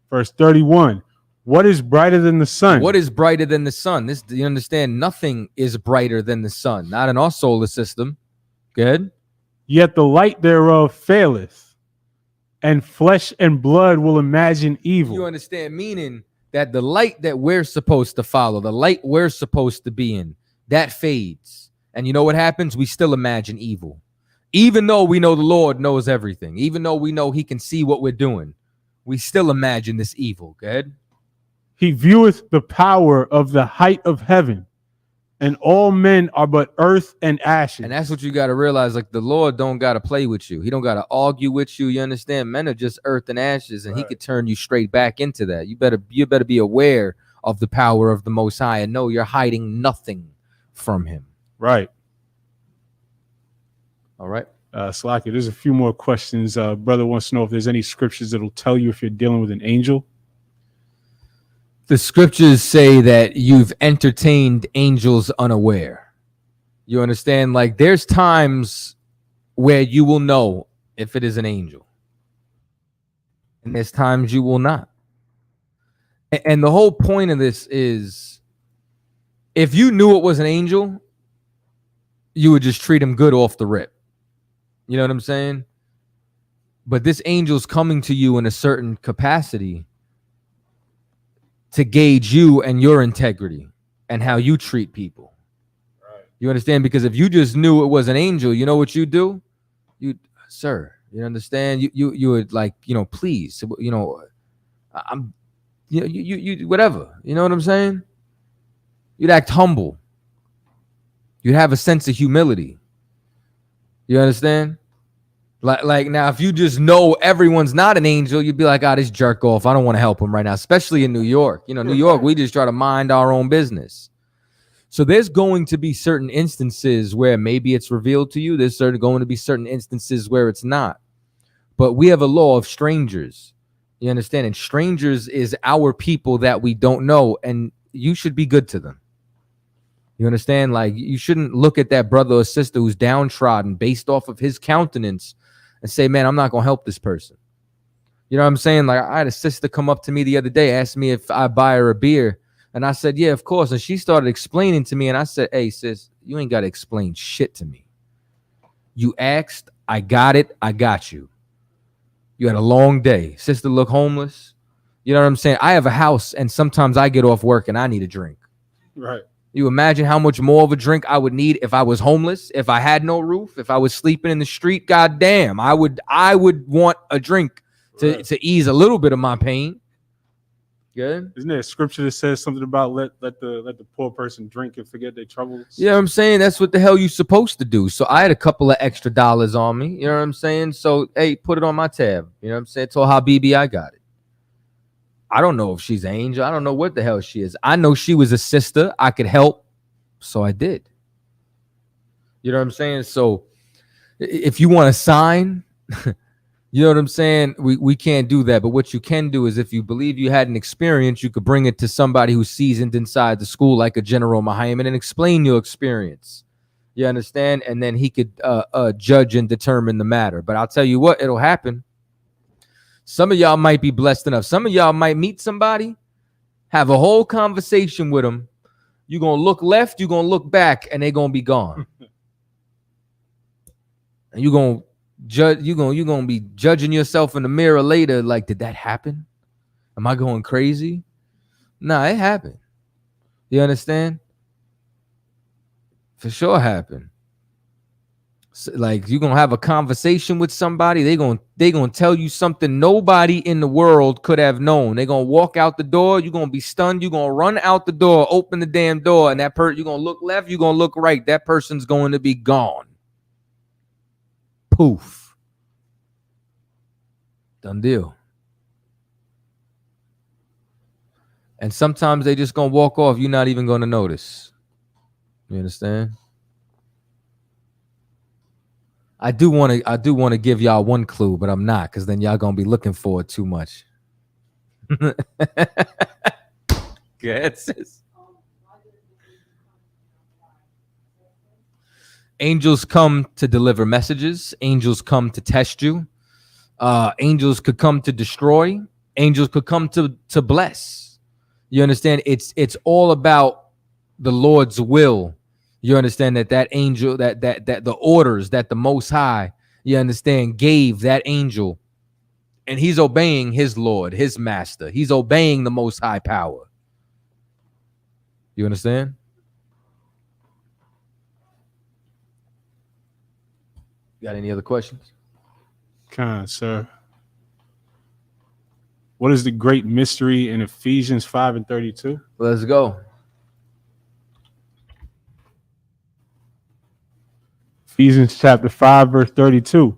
Verse 31. What is brighter than the sun? What is brighter than the sun? This, you understand? Nothing is brighter than the sun. Not in our solar system. Good. Yet the light thereof faileth, and flesh and blood will imagine evil. You understand? Meaning that the light that we're supposed to follow, the light we're supposed to be in, that fades. And you know what happens? We still imagine evil. Even though we know the Lord knows everything, even though we know he can see what we're doing, we still imagine this evil. Good. He vieweth the power of the height of heaven, and all men are but earth and ashes. And that's what you got to realize. Like the Lord don't got to play with you. He don't got to argue with you. You understand? Men are just earth and ashes, and right. He could turn you straight back into that. You better be aware of the power of the Most High and know you're hiding nothing from him. Right. All right. Slacky, there's a few more questions. Brother wants to know if there's any scriptures that'll tell you if you're dealing with an angel. The scriptures say that you've entertained angels unaware. You understand? Like there's times where you will know if it is an angel, and there's times you will not. And the whole point of this is, if you knew it was an angel, you would just treat him good off the rip. You know what I'm saying? But this angel's coming to you in a certain capacity to gauge you and your integrity and how you treat people. Right. You understand? Because if you just knew it was an angel, you know what you do? Sir, you understand? You would like, please, I'm, you whatever. You know what I'm saying? You'd act humble. You'd have a sense of humility. You understand? Like now, if you just know everyone's not an angel, you'd be like, this jerk off. I don't want to help him right now, especially in New York. New York, we just try to mind our own business. So there's going to be certain instances where maybe it's revealed to you. There's going to be certain instances where it's not. But we have a law of strangers. You understand? And strangers is our people that we don't know, and you should be good to them. You understand? Like, you shouldn't look at that brother or sister who's downtrodden based off of his countenance and say, man, I'm not going to help this person. You know what I'm saying? Like, I had a sister come up to me the other day, asked me if I buy her a beer. And I said, yeah, of course. And she started explaining to me. And I said, hey, sis, you ain't got to explain shit to me. You asked, I got it, I got you. You had a long day. Sister look homeless. You know what I'm saying? I have a house, and sometimes I get off work and I need a drink. Right. You imagine how much more of a drink I would need if I was homeless, if I had no roof, if I was sleeping in the street. God damn, I would want a drink to ease a little bit of my pain. Good. Isn't there a scripture that says something about let the poor person drink and forget their troubles? You know what I'm saying? That's what the hell you're supposed to do. So I had a couple of extra dollars on me. You know what I'm saying? So, hey, put it on my tab. You know what I'm saying? Told Habibi I got it. I don't know if she's an angel. I don't know what the hell she is. I know she was a sister. I could help. So I did. You know what I'm saying? So if you want to sign, you know what I'm saying? We can't do that. But what you can do is, if you believe you had an experience, you could bring it to somebody who's seasoned inside the school, like a General Muhammad, and explain your experience. You understand? And then he could judge and determine the matter. But I'll tell you what, it'll happen. Some of y'all might be blessed enough. Some of y'all might meet somebody, have a whole conversation with them. You're going to look left, you're going to look back, and they're going to be gone. And you're going to judge, you're going to be judging yourself in the mirror later like, did that happen? Am I going crazy? Nah, it happened. You understand? For sure happened. So, like, you're gonna have a conversation with somebody, they gonna tell you something nobody in the world could have known. They're gonna walk out the door, you're gonna be stunned, you're gonna run out the door, open the damn door, and that you're gonna look left, you're gonna look right, that person's going to be gone. Poof. Done deal. And sometimes they just gonna walk off, you're not even gonna notice. You understand? I do want to give y'all one clue, but I'm not, because then y'all gonna be looking for it too much. Good, sis. Angels come to deliver messages. Angels come to test you. Angels could come to destroy. Angels could come to bless. You understand? It's all about the Lord's will. You understand that angel, that the orders that the Most High, you understand, gave that angel, and he's obeying his Lord, his master. He's obeying the Most High power. You understand? Got any other questions? Kind, sir. What is the great mystery in Ephesians 5:32? Let's go. Ephesians chapter 5, verse 32.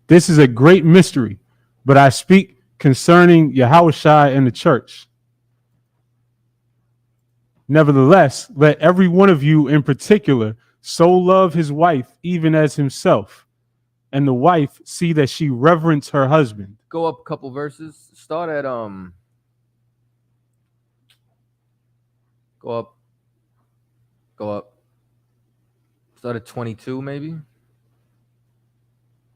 This is a great mystery, but I speak concerning Yahushua and the church. Nevertheless, let every one of you in particular so love his wife even as himself, and the wife see that she reverence her husband. Go up a couple verses. Start at Go up. Start at 22, maybe.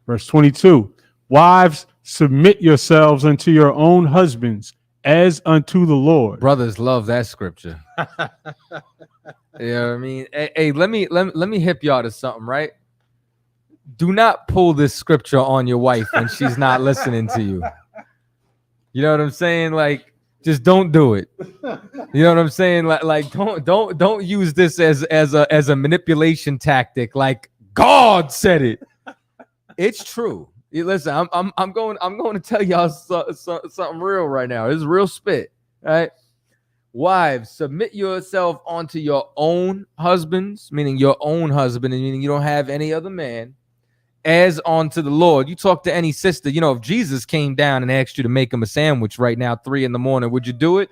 Verse 22. Wives, submit yourselves unto your own husbands as unto the Lord. Brothers love that scripture. You know what I mean? Hey, let me hip y'all to something, right? Do not pull this scripture on your wife when she's not listening to you. You know what I'm saying? Like, just don't do it. You know what I'm saying? Like don't use this as a manipulation tactic. Like, God said it. It's true. Listen, I'm going to tell y'all something real right now. This is real spit. All right. Wives, submit yourself unto your own husbands, meaning your own husband, and meaning you don't have any other man, as unto the Lord. You talk to any sister, you know, if Jesus came down and asked you to make him a sandwich right now, 3 a.m, would you do it?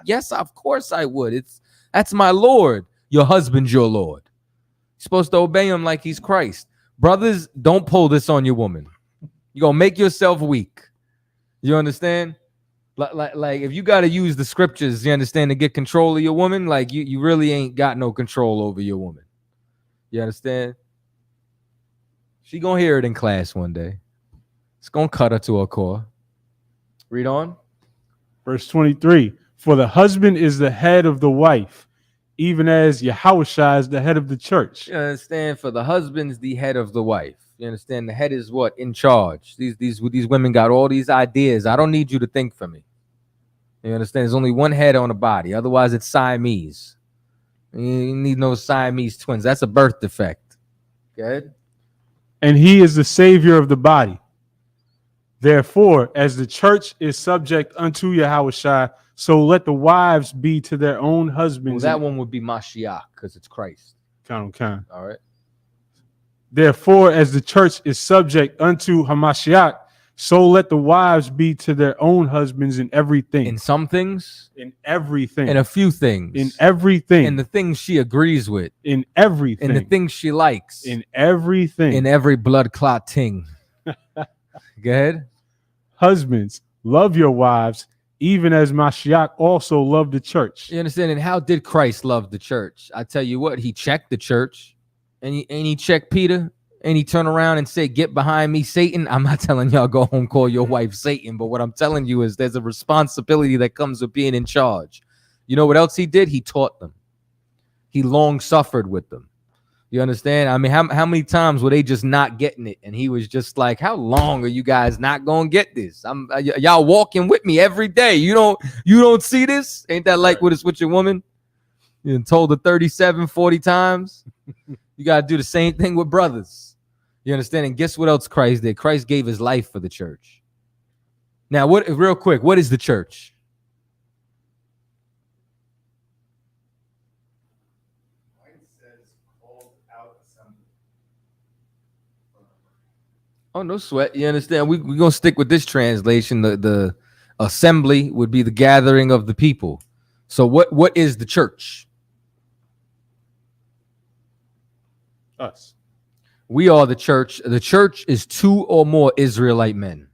Yes, of course I would. That's my Lord. Your husband's your Lord. You're supposed to obey him like he's Christ. Brothers, don't pull this on your woman. You're going to make yourself weak. You understand? Like if you got to use the scriptures, you understand, to get control of your woman, like you really ain't got no control over your woman. You understand? She gonna hear it in class one day. It's gonna cut her to her core. Read on. Verse 23, for the husband is the head of the wife, even as Yahushua is the head of the church. You understand? For the husband's the head of the wife. You understand? The head is what? In charge. These women got all these ideas. I don't need you to think for me. You understand? There's only one head on a body. Otherwise, it's Siamese. You need no Siamese twins. That's a birth defect. Good. And he is the savior of the body. Therefore, as the church is subject unto Yahushua, so let the wives be to their own husbands. Well, that one would be Mashiach because it's Christ. Count. All right. Therefore, as the church is subject unto Hamashiach, so let the wives be to their own husbands in everything. In some things. In everything. In a few things. In everything. In the things she agrees with. In everything. In the things she likes. In everything. In every blood clot ting. Go ahead. Husbands, love your wives, even as Mashiach also loved the church. You understand? And how did Christ love the church? I tell you what, he checked the church, and he checked Peter, and he turned around and said, "Get behind me, Satan." I'm not telling y'all go home, call your wife Satan, but what I'm telling you is there's a responsibility that comes with being in charge. You know what else he did? He taught them. He long suffered with them. You understand? I mean, how many times were they just not getting it? And he was just like, how long are you guys not going to get this? Y'all walking with me every day. You don't see this? Ain't that like what it's with your woman? You told her 37, 40 times. You got to do the same thing with brothers. You understand? And guess what else Christ did? Christ gave his life for the church. Now, real quick, what is the church? Oh, no sweat. You understand? We're going to stick with this translation. The assembly would be the gathering of the people. So what is the church? Us. We are the church. The church is 2 or more Israelite men.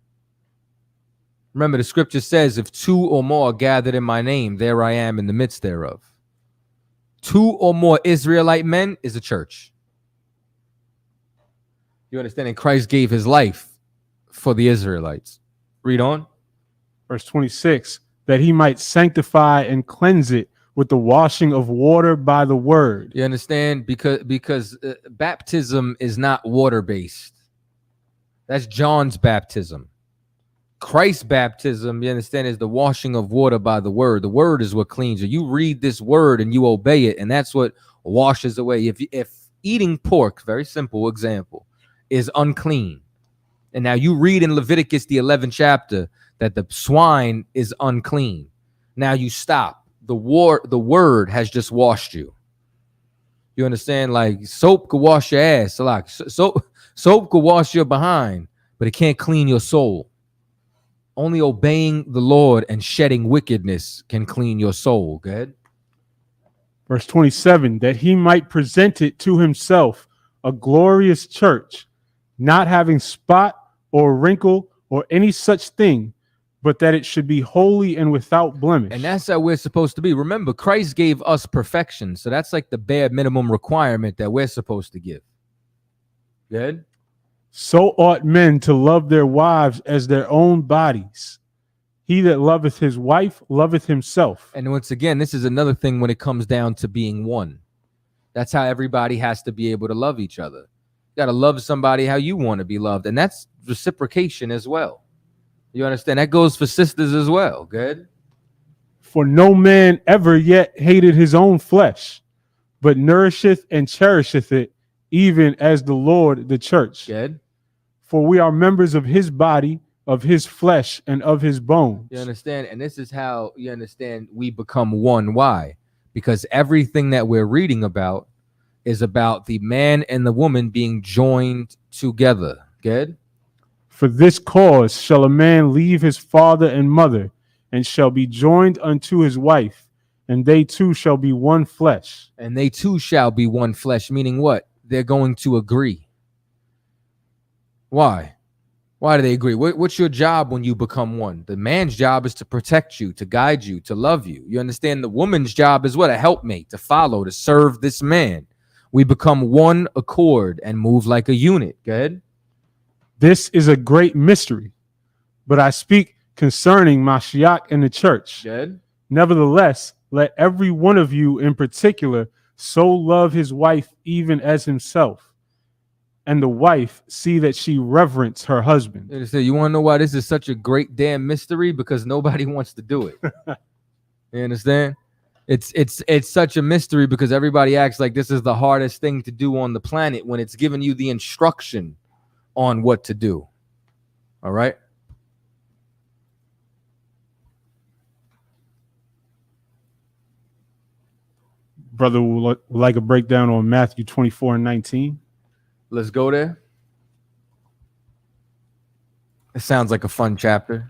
Remember, the scripture says, if 2 or more are gathered in my name, there I am in the midst thereof. 2 or more Israelite men is a church. You understand? And Christ gave his life for the Israelites. Read on. Verse 26, that he might sanctify and cleanse it with the washing of water by the word. You understand? Because baptism is not water-based. That's John's baptism. Christ's baptism, you understand, is the washing of water by the word. The word is what cleans you. You read this word and you obey it, and that's what washes away. If eating pork, very simple example, is unclean, and now you read in Leviticus the 11th chapter that the swine is unclean. Now you stop. The word has just washed you. You understand? Like soap could wash your ass. So like soap could wash your behind, but it can't clean your soul. Only obeying the Lord and shedding wickedness can clean your soul. Go ahead. Verse 27, that he might present it to himself a glorious church, not having spot or wrinkle or any such thing, but that it should be holy and without blemish. And that's how we're supposed to be. Remember, Christ gave us perfection. So that's like the bare minimum requirement that we're supposed to give. Good. So ought men to love their wives as their own bodies. He that loveth his wife loveth himself. And once again, this is another thing when it comes down to being one. That's how everybody has to be able to love each other. You got to love somebody how you want to be loved. And that's reciprocation as well. You understand? That goes for sisters as well. Good. For no man ever yet hated his own flesh, but nourisheth and cherisheth it, even as the Lord the church. Good. For we are members of his body, of his flesh, and of his bones. You understand? And this is how, you understand, we become one. Why? Because everything that we're reading about is about the man and the woman being joined together. Good. For this cause shall a man leave his father and mother, and shall be joined unto his wife, and they two shall be one flesh. And they two shall be one flesh, meaning what? They're going to agree. Why? Why do they agree? What's your job when you become one? The man's job is to protect you, to guide you, to love you. You understand? The woman's job is what? A helpmate, to follow, to serve this man. We become one accord and move like a unit. Go ahead. This is a great mystery, but I speak concerning Mashiach and the church. Good. Nevertheless, let every one of you in particular so love his wife even as himself, and the wife see that she reverence her husband. You want to know why this is such a great damn mystery? Because nobody wants to do it. You understand? It's such a mystery because everybody acts like this is the hardest thing to do on the planet when it's giving you the instruction on what to do. All right? Brother would like a breakdown on Matthew 24:19. Let's go there. It sounds like a fun chapter.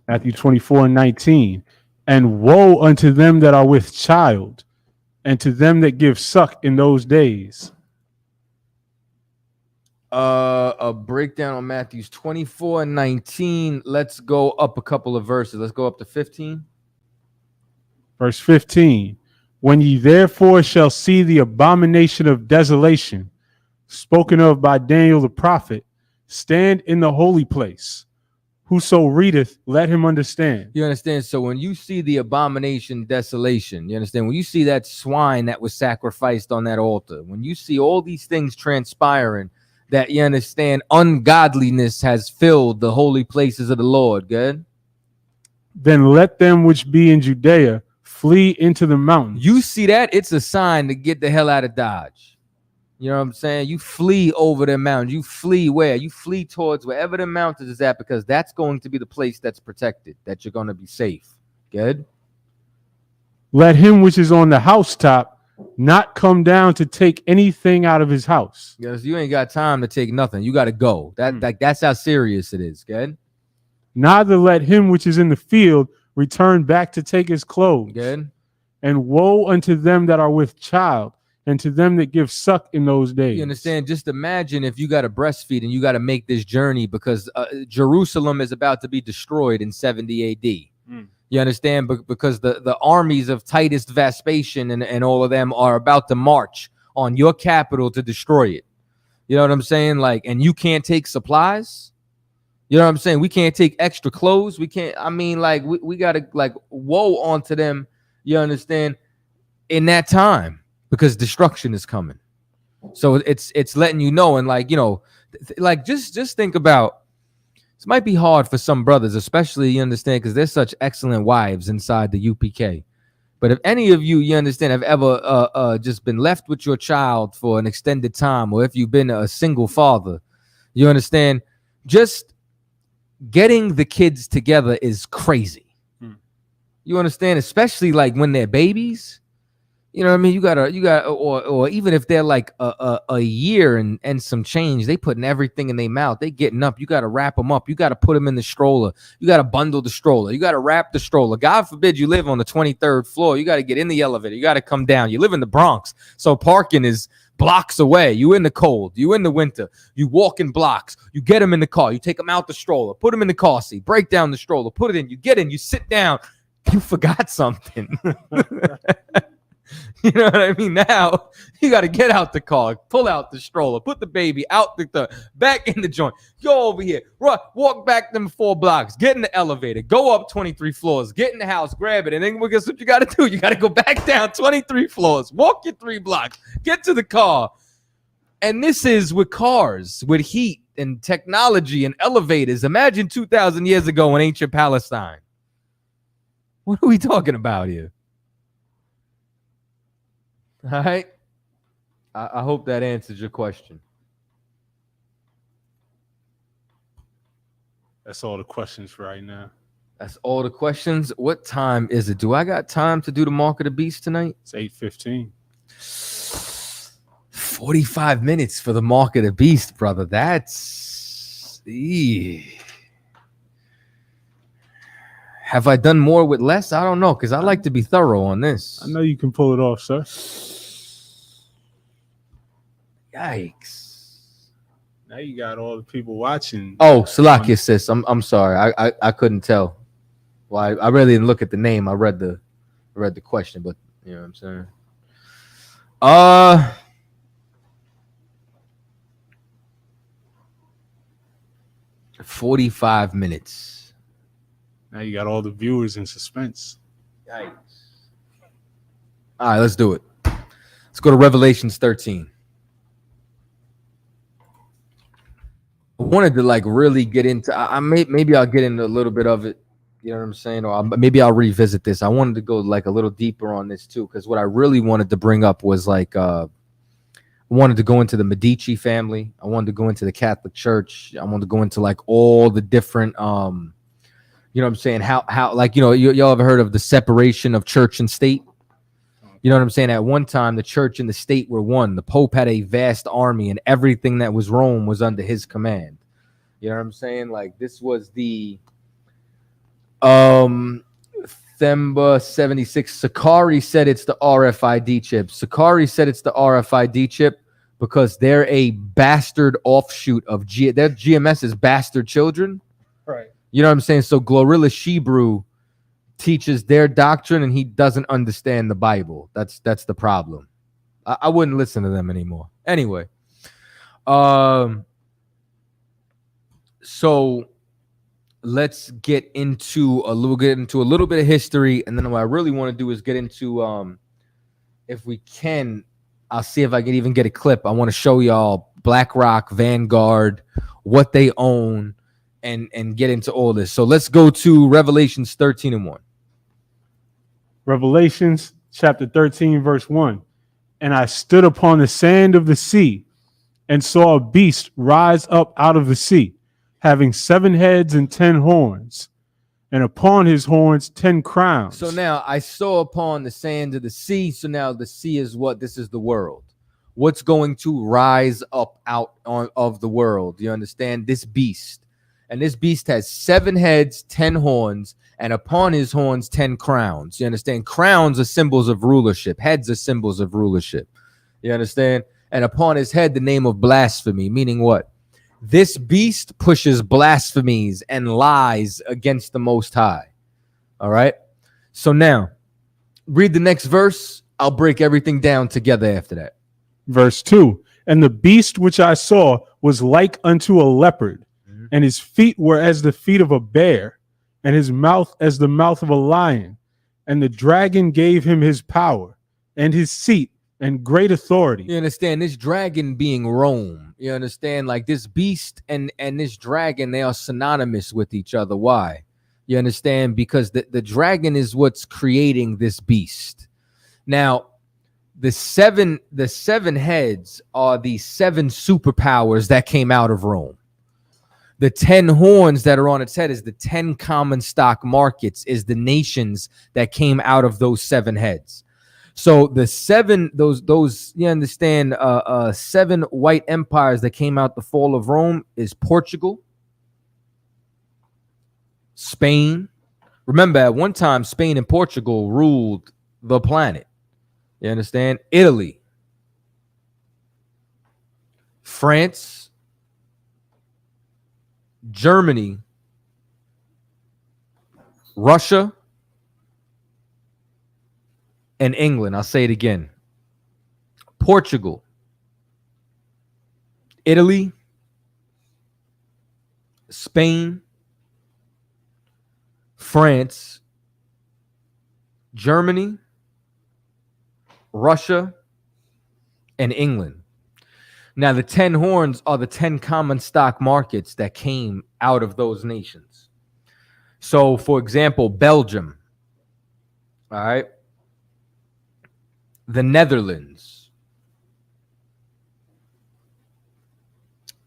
Matthew 24:19. And woe unto them that are with child, and to them that give suck in those days. A breakdown on Matthew's 24:19. Let's go up a couple of verses. Let's go up to 15. Verse 15. When ye therefore shall see the abomination of desolation, spoken of by Daniel the prophet, stand in the holy place. Whoso readeth, let him understand. You understand? So when you see the abomination, desolation, you understand? When you see that swine that was sacrificed on that altar, when you see all these things transpiring, that you understand ungodliness has filled the holy places of the Lord. Good. Then let them which be in Judea flee into the mountains. You see that? It's a sign to get the hell out of Dodge. You know what I'm saying? You flee over the mountains. You flee where? You flee towards wherever the mountains is at, because that's going to be the place that's protected, that you're going to be safe. Good. Let him which is on the housetop not come down to take anything out of his house. Yes, you ain't got time to take nothing. You got to go. That's how serious it is. Good. Neither let him which is in the field return back to take his clothes. Good. And woe unto them that are with child, and to them that give suck in those days. You understand? Just imagine if you got to breastfeed and you got to make this journey because Jerusalem is about to be destroyed in 70 AD. You understand? Because the armies of Titus Vespasian and all of them are about to march on your capital to destroy it. You know what I'm saying? Like, and you can't take supplies. You know what I'm saying? We can't take extra clothes. We can't. I mean, like, we got to, like, woe onto them. You understand? In that time. Because destruction is coming. So it's letting you know, and like, you know, like just think about, this might be hard for some brothers, especially, you understand, because there's such excellent wives inside the UPK. But if any of you, you understand, have ever just been left with your child for an extended time, or if you've been a single father, you understand, just getting the kids together is crazy. You understand, especially like when they're babies. You know what I mean? You got, or even if they're like a year and some change, they putting everything in their mouth. They getting up. You got to wrap them up. You got to put them in the stroller. You got to bundle the stroller. You got to wrap the stroller. God forbid you live on the 23rd floor. You got to get in the elevator. You got to come down. You live in the Bronx, so parking is blocks away. You in the cold. You in the winter. You walk in blocks. You get them in the car. You take them out the stroller. Put them in the car seat. Break down the stroller. Put it in. You get in. You sit down. You forgot something. You know what I mean? Now you got to get out the car, pull out the stroller, put the baby out the back in the joint, go over here, run, walk back them 4 blocks, get in the elevator, go up 23 floors, get in the house, grab it, and then guess what you got to do? You got to go back down 23 floors, walk your 3 blocks, get to the car. And this is with cars, with heat and technology and elevators. Imagine 2,000 years ago in ancient Palestine. What are we talking about here? All right. I hope that answers your question. That's all the questions for right now. That's all the questions. What time is it? Do I got time to do the Mark of the Beast tonight? It's 8:15. 45 minutes for the Mark of the Beast, brother. That's... Have I done more with less? I don't know, because I like to be thorough on this. I know you can pull it off, sir. Yikes. Now you got all the people watching. Oh, Salakia sis. I'm sorry. I couldn't tell. Well, I really didn't look at the name. I read the question, but you know what I'm saying. 45 minutes. Now you got all the viewers in suspense. Yikes. All right, let's do it. Let's go to Revelations 13. I wanted to like really get into. Maybe I'll get into a little bit of it. You know what I'm saying? Or maybe I'll revisit this. I wanted to go like a little deeper on this too, because what I really wanted to bring up was like I wanted to go into the Medici family. I wanted to go into the Catholic Church. I wanted to go into like all the different you know what I'm saying? How like, you know, y'all ever heard of the separation of church and state? You know what I'm saying? At one time, the church and the state were one. The Pope had a vast army, and everything that was Rome was under his command. You know what I'm saying? Like this was the Themba 76. Sakari said it's the RFID chip. Sakari said it's the RFID chip because they're a bastard offshoot of their GMS's bastard children. Right. You know what I'm saying? So Glorilla Shebrew teaches their doctrine and he doesn't understand the Bible. That's the problem. I wouldn't listen to them anymore. Anyway. So let's get into a little bit of history, and then what I really want to do is get into if we can, I'll see if I can even get a clip. I want to show y'all BlackRock, Vanguard, what they own, and get into all this. So let's go to Revelations 13:1. Revelations chapter 13, verse 1. And I stood upon the sand of the sea and saw a beast rise up out of the sea, having 7 heads and 10 horns, and upon his horns 10 crowns. So now I saw upon the sand of the sea. So now the sea is what? This is the world. What's going to rise up out of the world? You understand? This beast. And this beast has 7 heads, 10 horns, and upon his horns 10 crowns. You understand? Crowns are symbols of rulership. Heads are symbols of rulership. You understand? And upon his head the name of blasphemy, meaning what? This beast pushes blasphemies and lies against the Most High. All right? So now, read the next verse. I'll break everything down together after that. Verse 2. And the beast which I saw was like unto a leopard, and his feet were as the feet of a bear, and his mouth as the mouth of a lion. And the dragon gave him his power and his seat and great authority. You understand? This dragon being Rome. You understand? Like this beast and this dragon, they are synonymous with each other. Why? You understand? Because the dragon is what's creating this beast. Now, the seven heads are the 7 superpowers that came out of Rome. The 10 horns that are on its head is the 10 common stock markets, is the nations that came out of those 7 heads. So the 7, those you understand, 7 white empires that came out the fall of Rome is Portugal, Spain. Remember, at one time, Spain and Portugal ruled the planet. You understand? Italy, France, Germany, Russia, and England. I'll say it again. Portugal, Italy, Spain, France, Germany, Russia, and England. Now, the 10 horns are the 10 common stock markets that came out of those nations. So, for example, Belgium, all right, the Netherlands,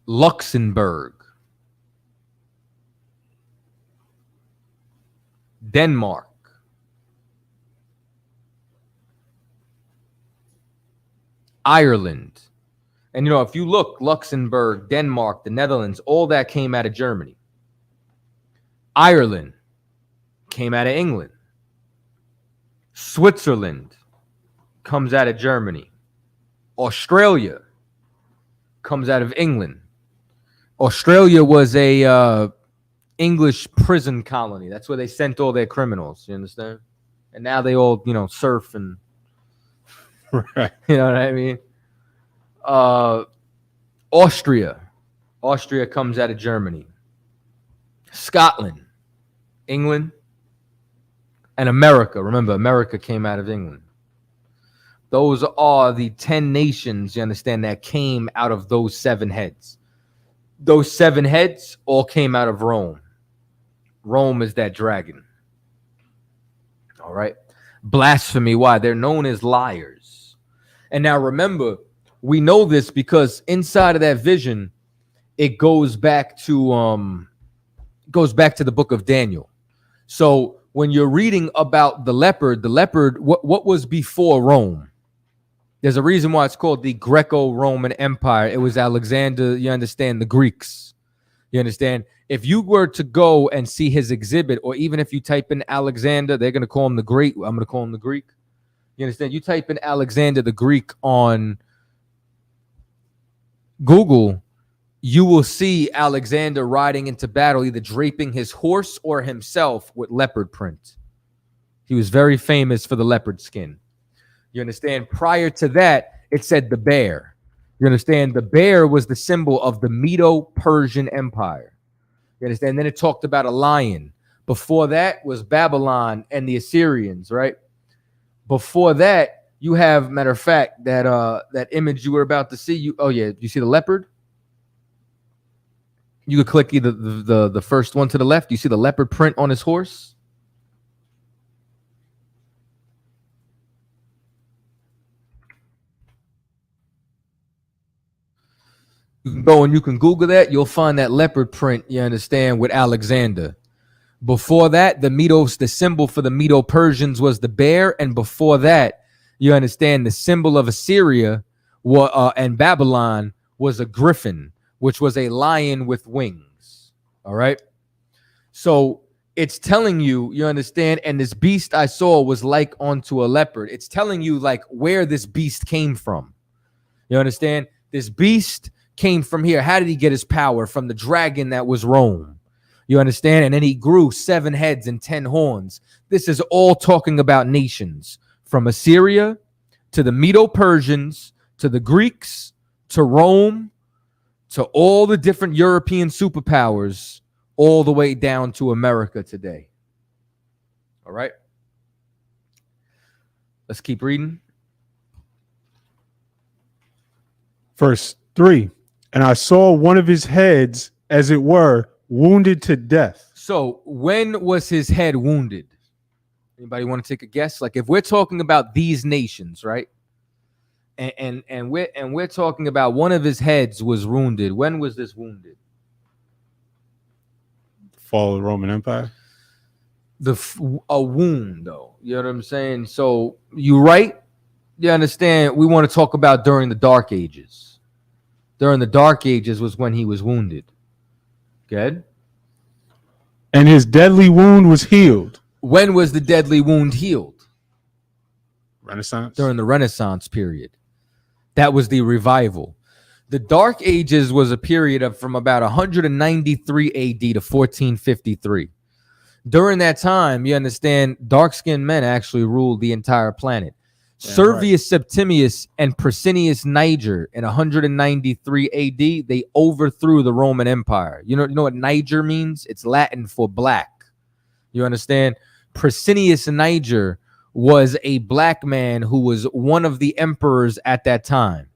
Luxembourg, Denmark, Ireland. And, you know, if you look, Luxembourg, Denmark, the Netherlands, all that came out of Germany. Ireland came out of England. Switzerland comes out of Germany. Australia comes out of England. Australia was a English prison colony. That's where they sent all their criminals. You understand? And now they all, surf and, Right. you know what I mean? Austria comes out of Germany. Scotland, England, and America. Remember, America came out of England. Those are the 10 nations, you understand, that came out of those 7 heads. Those 7 heads all came out of Rome. Rome is that dragon. All right. Blasphemy. Why? They're known as liars. And now remember, we know this because inside of that vision, it goes back to the book of Daniel. So when you're reading about the leopard, what was before Rome? There's a reason why it's called the Greco-Roman Empire. It was Alexander, you understand, the Greeks. You understand? If you were to go and see his exhibit, or even if you type in Alexander, they're going to call him the Great. I'm going to call him the Greek. You understand? You type in Alexander the Greek on Google, you will see Alexander riding into battle, either draping his horse or himself with leopard print. He was very famous for the leopard skin. You understand? Prior to that, it said the bear. You understand? The bear was the symbol of the Medo-Persian Empire. You understand? Then it talked about a lion. Before that was Babylon and the Assyrians, right? Before that, you have, matter of fact, that image you were about to see. You see the leopard? You could click either the first one to the left. You see the leopard print on his horse? You can go and you can Google that. You'll find that leopard print, you understand, with Alexander. Before that, the symbol for the Medo-Persians was the bear. And before that, you understand, the symbol of Assyria and Babylon was a griffin, which was a lion with wings. All right. So it's telling you, you understand, and this beast I saw was like onto a leopard. It's telling you like where this beast came from. You understand? This beast came from here. How did he get his power? From the dragon that was Rome. You understand? And then he grew 7 heads and 10 horns. This is all talking about nations, from Assyria to the Medo-Persians to the Greeks to Rome to all the different European superpowers, all the way down to America today. All right. Let's keep reading. Verse 3. And I saw one of his heads, as it were, wounded to death. So when was his head wounded? Anybody want to take a guess? Like if we're talking about these nations, right? And we're talking about one of his heads was wounded. When was this wounded? Fall of the Roman Empire. A wound, though. You know what I'm saying? So you right? You understand? We want to talk about during the Dark Ages. During the Dark Ages was when he was wounded. Good. And his deadly wound was healed. When was the deadly wound healed? Renaissance. During the Renaissance period. That was the revival. The Dark Ages was a period of from about 193 AD to 1453. During that time, you understand, dark-skinned men actually ruled the entire planet. Yeah, Servius Septimius and Priscinius Niger in 193 AD, they overthrew the Roman Empire. You know what Niger means? It's Latin for black. You understand? Priscinius Niger was a black man who was one of the emperors at that time.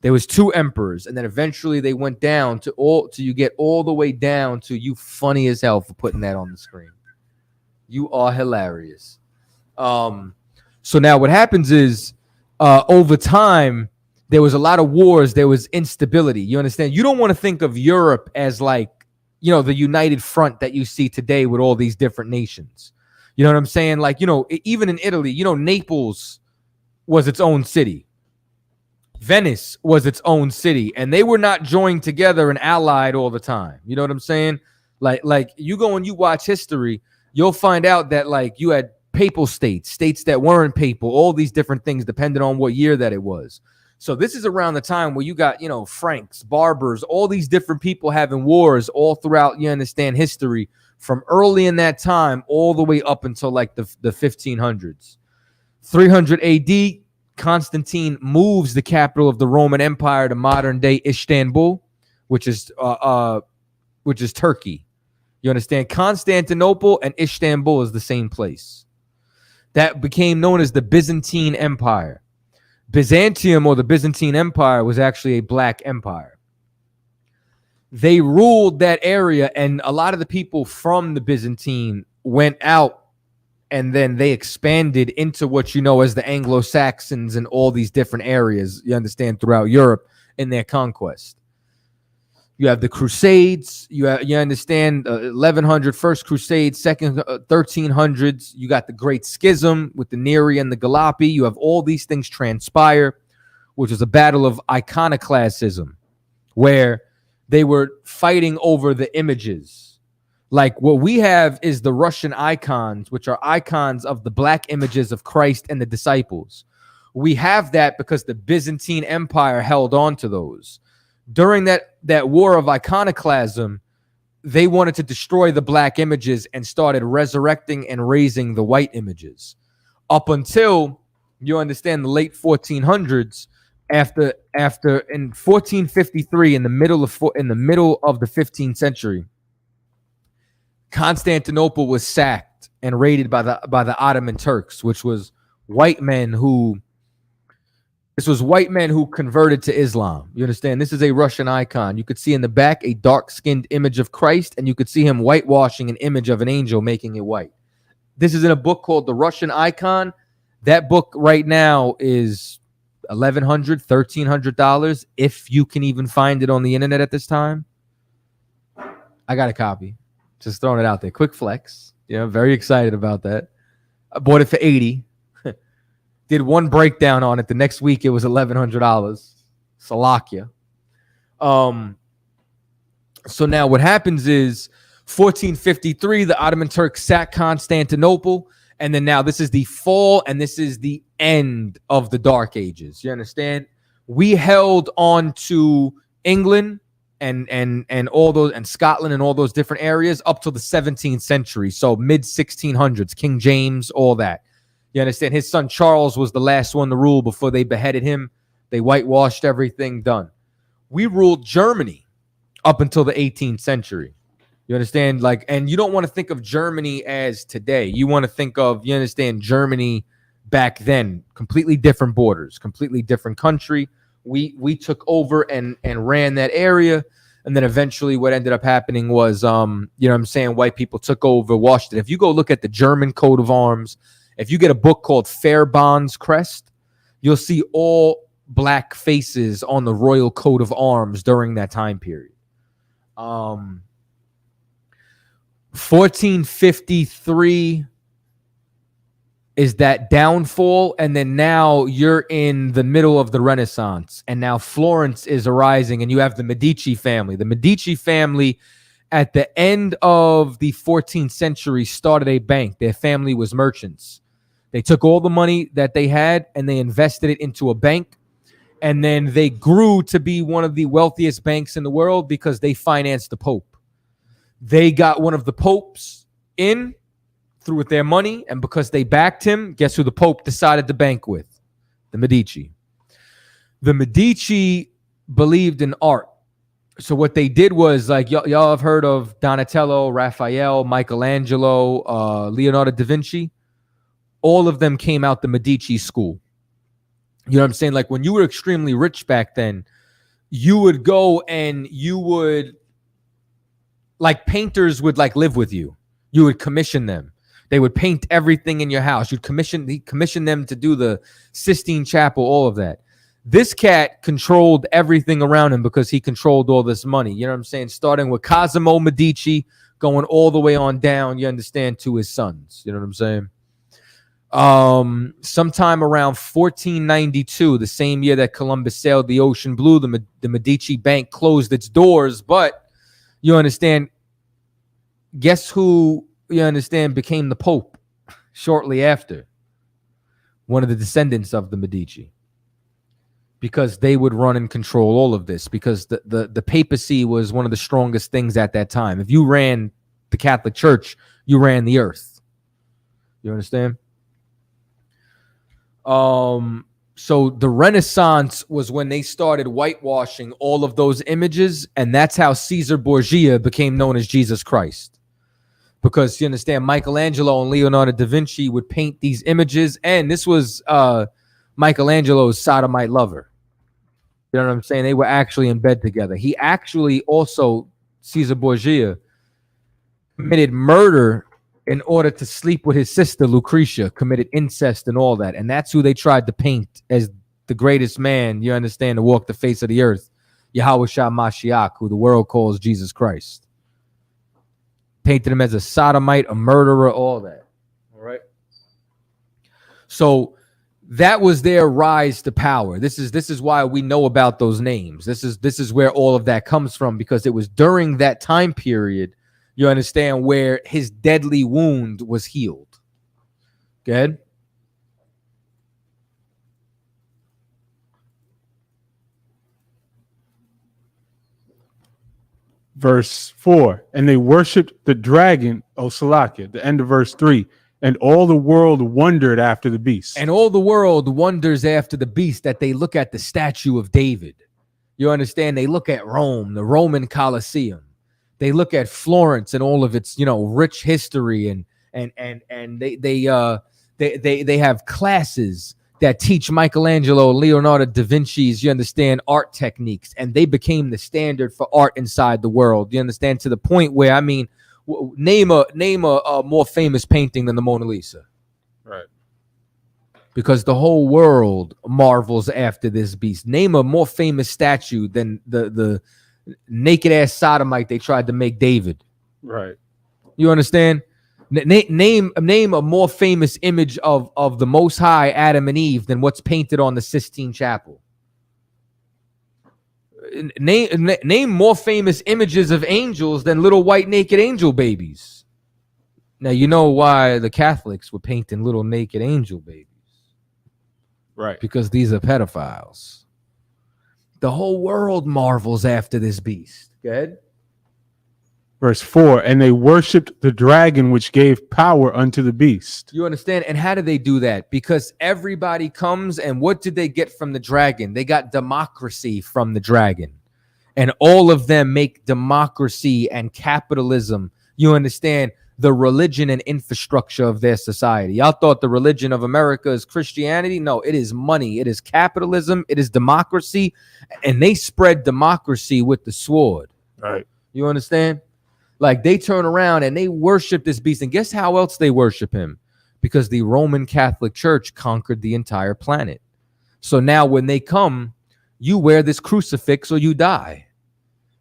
There was 2 emperors, and then eventually they went down to you get all the way down to, you funny as hell for putting that on the screen. You are hilarious. So now what happens is over time, there was a lot of wars. There was instability. You understand? You don't want to think of Europe as like, the united front that you see today with all these different nations. You know what I'm saying? Like, even in Italy, Naples was its own city. Venice was its own city, and they were not joined together and allied all the time. You know what I'm saying? Like you go and you watch history, you'll find out that like you had papal states that weren't papal, all these different things depending on what year that it was. So this is around the time where you got, Franks, Barbers, all these different people having wars all throughout, history, from early in that time all the way up until like the 1500s. 300 AD, Constantine moves the capital of the Roman Empire to modern day Istanbul, which is Turkey. You understand? Constantinople and Istanbul is the same place. That became known as the Byzantine Empire. Byzantium, or the Byzantine Empire, was actually a black empire. They ruled that area, and a lot of the people from the Byzantine went out, and then they expanded into what you know as the Anglo-Saxons and all these different areas, you understand, throughout Europe in their conquest. You have the Crusades, you understand, 1100 First Crusade, second 1300s. You got the Great Schism with the Neri and the Galapi. You have all these things transpire, which is a battle of iconoclasm, where they were fighting over the images. Like what we have is the Russian icons, which are icons of the black images of Christ and the disciples. We have that because the Byzantine Empire held on to those. During that war of iconoclasm, they wanted to destroy the black images and started resurrecting and raising the white images. Up until, you understand, the late 1400s, after in 1453, in the middle of the 15th century, Constantinople was sacked and raided by the Ottoman Turks, which was white men who converted to Islam. You understand? This is a Russian icon. You could see in the back a dark-skinned image of Christ, and you could see him whitewashing an image of an angel, making it white. This is in a book called The Russian Icon. That book right now is $1,100, $1,300, if you can even find it on the internet at this time. I got a copy. Just throwing it out there. Quick flex. Very excited about that. I bought it for $80. Did one breakdown on it. The next week it was $1,100. Salakia. So now what happens is 1453, the Ottoman Turks sack Constantinople, and then now this is the fall and this is the end of the Dark Ages. You understand? We held on to England and all those, and Scotland and all those different areas up till the 17th century. So mid 1600s, King James, all that. You understand? His son Charles was the last one to rule before they beheaded him. They whitewashed everything, done. We ruled Germany up until the 18th century. You understand? And you don't want to think of Germany as today. You want to think of, you understand, Germany back then. Completely different borders, completely different country. We took over and ran that area. And then eventually what ended up happening was, white people took over Washington. If you go look at the German coat of arms, if you get a book called Fairbond's Crest, you'll see all black faces on the royal coat of arms during that time period. 1453 is that downfall, and then now you're in the middle of the Renaissance, and now Florence is arising, and you have the Medici family. The Medici family, at the end of the 14th century, started a bank. Their family was merchants. They took all the money that they had and they invested it into a bank. And then they grew to be one of the wealthiest banks in the world because they financed the Pope. They got one of the popes in through with their money. And because they backed him, guess who the Pope decided to bank with? The Medici. The Medici believed in art. So what they did was, y'all have heard of Donatello, Raphael, Michelangelo, Leonardo da Vinci. All of them came out the Medici school. You know what I'm saying? When you were extremely rich back then, you would go and you would, painters would live with you. You would commission them. They would paint everything in your house. You'd commission them to do the Sistine Chapel, all of that. This cat controlled everything around him because he controlled all this money. You know what I'm saying? Starting with Cosimo Medici, going all the way on down, you understand, to his sons. You know what I'm saying? Sometime around 1492, the same year that Columbus sailed the ocean blue, the Medici Bank closed its doors. But you understand, guess who, you understand, became the Pope shortly after? One of the descendants of the Medici. because they would run and control all of this, because the papacy was one of the strongest things at that time. If you ran the Catholic Church, you ran the earth. You understand? So the Renaissance was when they started whitewashing all of those images, and that's how Caesar Borgia became known as Jesus Christ. Because you understand, Michelangelo and Leonardo da Vinci would paint these images, and this was Michelangelo's sodomite lover. You know what I'm saying? They were actually in bed together. He actually also, Caesar Borgia, committed murder in order to sleep with his sister Lucretia, committed incest and all that. And that's who they tried to paint as the greatest man, you understand, to walk the face of the earth, Yahushua Mashiach, who the world calls Jesus Christ. Painted him as a sodomite, a murderer, all that. All right. So that was their rise to power. This is why we know about those names. This is where all of that comes from, because it was during that time period, you understand, where his deadly wound was healed. Good. Verse 4, and they worshipped the dragon, Salakia, the end of verse 3, and all the world wondered after the beast. And all the world wonders after the beast, that they look at the statue of David. You understand? They look at Rome, the Roman Colosseum. They look at Florence and all of its, rich history, and they have classes that teach Michelangelo, Leonardo da Vinci's, you understand, art techniques, and they became the standard for art inside the world. You understand, to the point where, I mean, name a more famous painting than the Mona Lisa. Right. Because the whole world marvels after this beast. Name a more famous statue than the naked ass sodomite they tried to make David. Right. You understand? Name a more famous image of the Most High, Adam and Eve, than what's painted on the Sistine Chapel. Name more famous images of angels than little white naked angel babies. Now you know why the Catholics were painting little naked angel babies. Right. Because these are pedophiles. The whole world marvels after this beast. Go ahead. Verse 4, and they worshipped the dragon which gave power unto the beast. You understand? And how do they do that? Because everybody comes, and what did they get from the dragon? They got democracy from the dragon. And all of them make democracy and capitalism, you understand, the religion and infrastructure of their society. Y'all thought the religion of America is Christianity? No, it is money. It is capitalism. It is democracy. And they spread democracy with the sword. Right. You understand? Like, they turn around and they worship this beast. And guess how else they worship him? Because the Roman Catholic Church conquered the entire planet. So now when they come, you wear this crucifix or you die.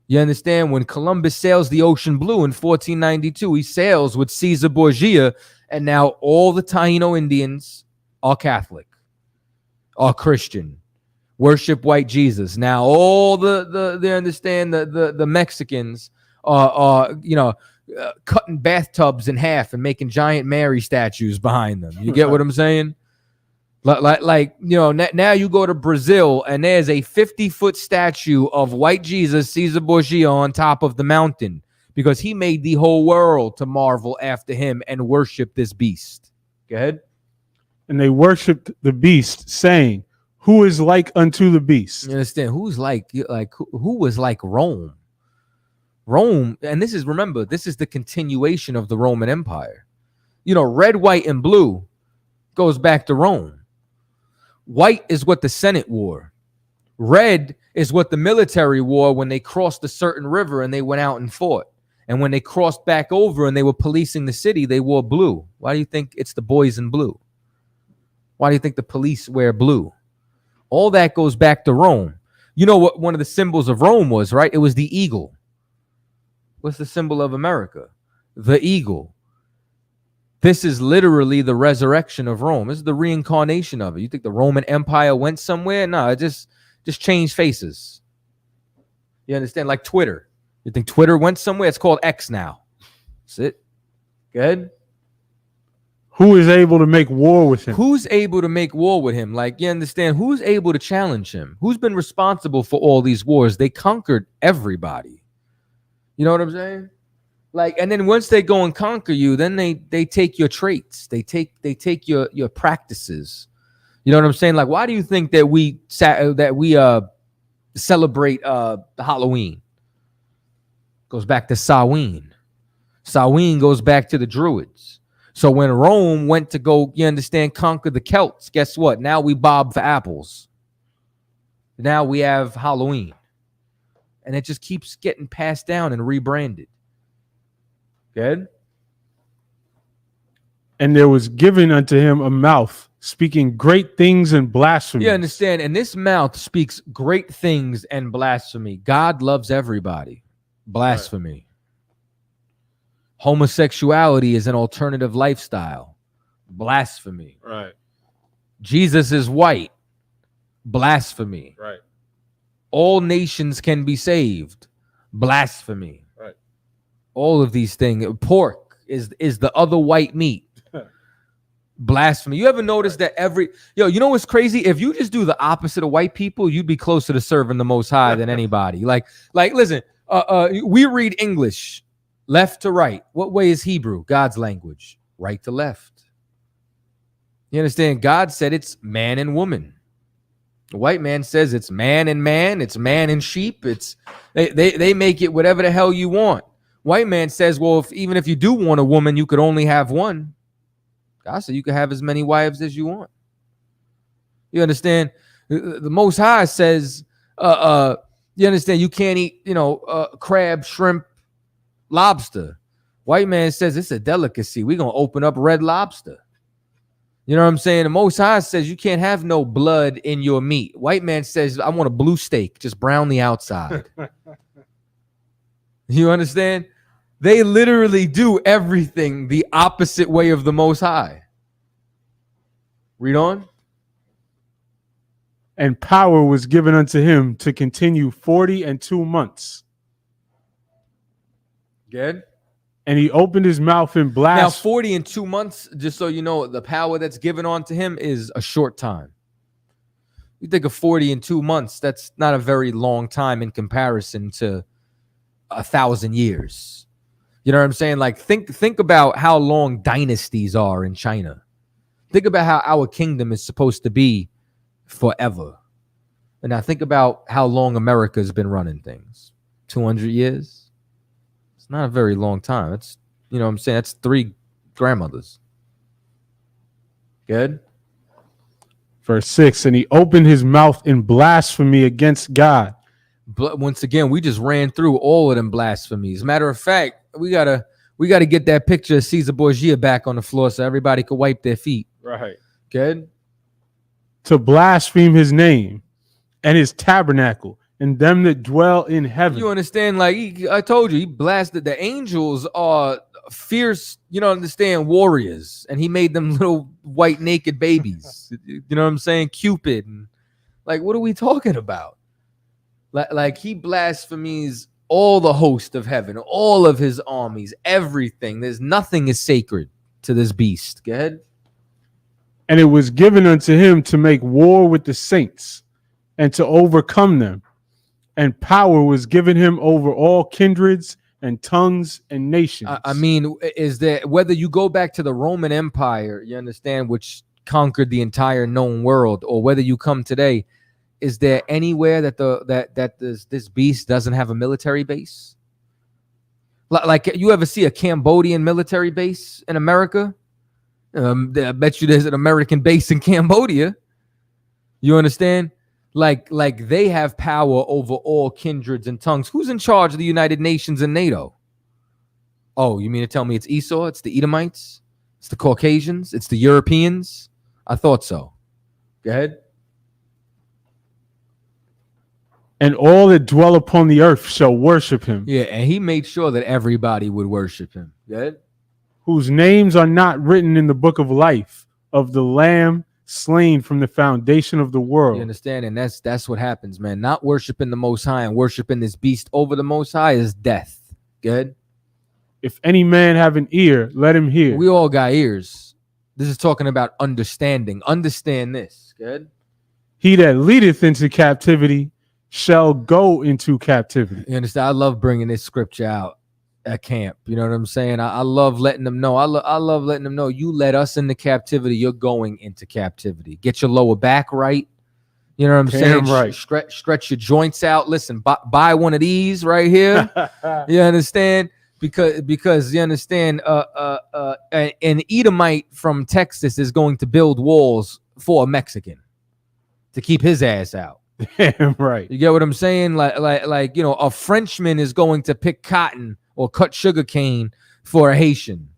You understand? When Columbus sails the ocean blue in 1492, he sails with Caesar Borgia, and now all the Taino Indians are Catholic, are Christian, worship white Jesus. Now all they understand the Mexicans are cutting bathtubs in half and making giant Mary statues behind them. You get what I'm saying? Like now you go to Brazil and there's a 50-foot statue of white Jesus, Caesar Borgia, on top of the mountain, because he made the whole world to marvel after him and worship this beast. Go ahead. And they worshipped the beast, saying, who is like unto the beast? You understand? Who's like who was like Rome? Rome, and this is the continuation of the Roman Empire. Red, white, and blue goes back to Rome. White is what the Senate wore. Red is what the military wore when they crossed a certain river and they went out and fought. And when they crossed back over and they were policing the city, they wore blue. Why do you think it's the boys in blue? Why do you think the police wear blue? All that goes back to Rome. You know what one of the symbols of Rome was, right? It was the eagle. What's the symbol of America? The eagle. This is literally the resurrection of Rome. This is the reincarnation of it. You think the Roman Empire went somewhere? No, it just changed faces. You understand? Like Twitter. You think Twitter went somewhere? It's called X now. That's it. Good. Who is able to make war with him? Who's able to make war with him? Like, you understand, who's able to challenge him? Who's been responsible for all these wars? They conquered everybody. You know what I'm saying? Like, and then once they go and conquer you, then they take your traits. They take your practices. You know what I'm saying? Like, why do you think that we celebrate Halloween? Goes back to Samhain. Samhain goes back to the Druids. So when Rome went to go, you understand, conquer the Celts, guess what? Now we bob for apples. Now we have Halloween. And it just keeps getting passed down and rebranded. Good? And there was given unto him a mouth, speaking great things and blasphemy. You understand? And this mouth speaks great things and blasphemy. God loves everybody. Blasphemy. Right. Homosexuality is an alternative lifestyle. Blasphemy. Right. Jesus is white. Blasphemy. Right. All nations can be saved. Blasphemy. Right. All of these things. Pork is the other white meat. Blasphemy. You ever notice that you know what's crazy? If you just do the opposite of white people, you'd be closer to serving the Most High than anybody. Like listen, we read English left to right. What way is Hebrew? God's language. Right to left. You understand? God said it's man and woman. The white man says it's man and man. It's man and sheep. It's they make it whatever the hell you want. White man says, well, even if you do want a woman, you could only have one. God said you can have as many wives as you want. You understand? The Most High says, you understand, you can't eat, crab, shrimp, lobster. White man says it's a delicacy. We're going to open up Red Lobster. You know what I'm saying? The Most High says you can't have no blood in your meat. White man says, I want a blue steak, just brown the outside. You understand? They literally do everything the opposite way of the Most High. Read on. And power was given unto him to continue 42 months. Good. And he opened his mouth and blasted. Now, 42 months, just so you know, the power that's given onto him is a short time. You think of 42 months, that's not a very long time in comparison to 1,000 years. You know what I'm saying? Like, think about how long dynasties are in China. Think about how our kingdom is supposed to be forever. And now think about how long America's been running things. 200 years? It's not a very long time. That's, you know what I'm saying? That's 3 grandmothers. Good? Verse 6, and he opened his mouth in blasphemy against God. But once again, we just ran through all of them blasphemies. Matter of fact, we gotta get that picture of Caesar Borgia back on the floor so everybody could wipe their feet. Right. Good? To blaspheme his name and his tabernacle and them that dwell in heaven. You understand? Like I told you, he blasted. The angels are fierce, understand, warriors. And he made them little white naked babies. You know what I'm saying? Cupid. And like, what are we talking about? Like he blasphemies all the host of heaven, all of his armies, everything. There's nothing is sacred to this beast. Go ahead. And it was given unto him to make war with the saints and to overcome them. And power was given him over all kindreds and tongues and nations. I mean, is there, whether you go back to the Roman Empire, you understand, which conquered the entire known world, or whether you come today, is there anywhere that this beast doesn't have a military base? Like you ever see a Cambodian military base in America? I bet you there's an American base in Cambodia. You understand? Like they have power over all kindreds and tongues. Who's in charge of the United Nations and NATO? Oh, you mean to tell me it's Esau? It's the Edomites? It's the Caucasians? It's the Europeans? I thought so. Go ahead. And all that dwell upon the earth shall worship him. Yeah, and he made sure that everybody would worship him. Go ahead. Whose names are not written in the book of life of the Lamb slain from the foundation of the world. You understand? And that's what happens, man. Not worshiping the Most High and worshiping this beast over the Most High is death. Good. If any man have an ear, let him hear. We all got ears. This is talking about understanding. Understand this. Good. He that leadeth into captivity shall go into captivity. You understand? I love bringing this scripture out at camp. You know what I'm saying? I love letting them know. I love letting them know. You let us into captivity, you're going into captivity. Get your lower back right. You know what I'm saying? Right. Stretch your joints out. Listen, buy one of these right here. You understand? Because you understand, an Edomite from Texas is going to build walls for a Mexican to keep his ass out. Right. You get what I'm saying? Like you know, a Frenchman is going to pick cotton or cut sugar cane for a Haitian.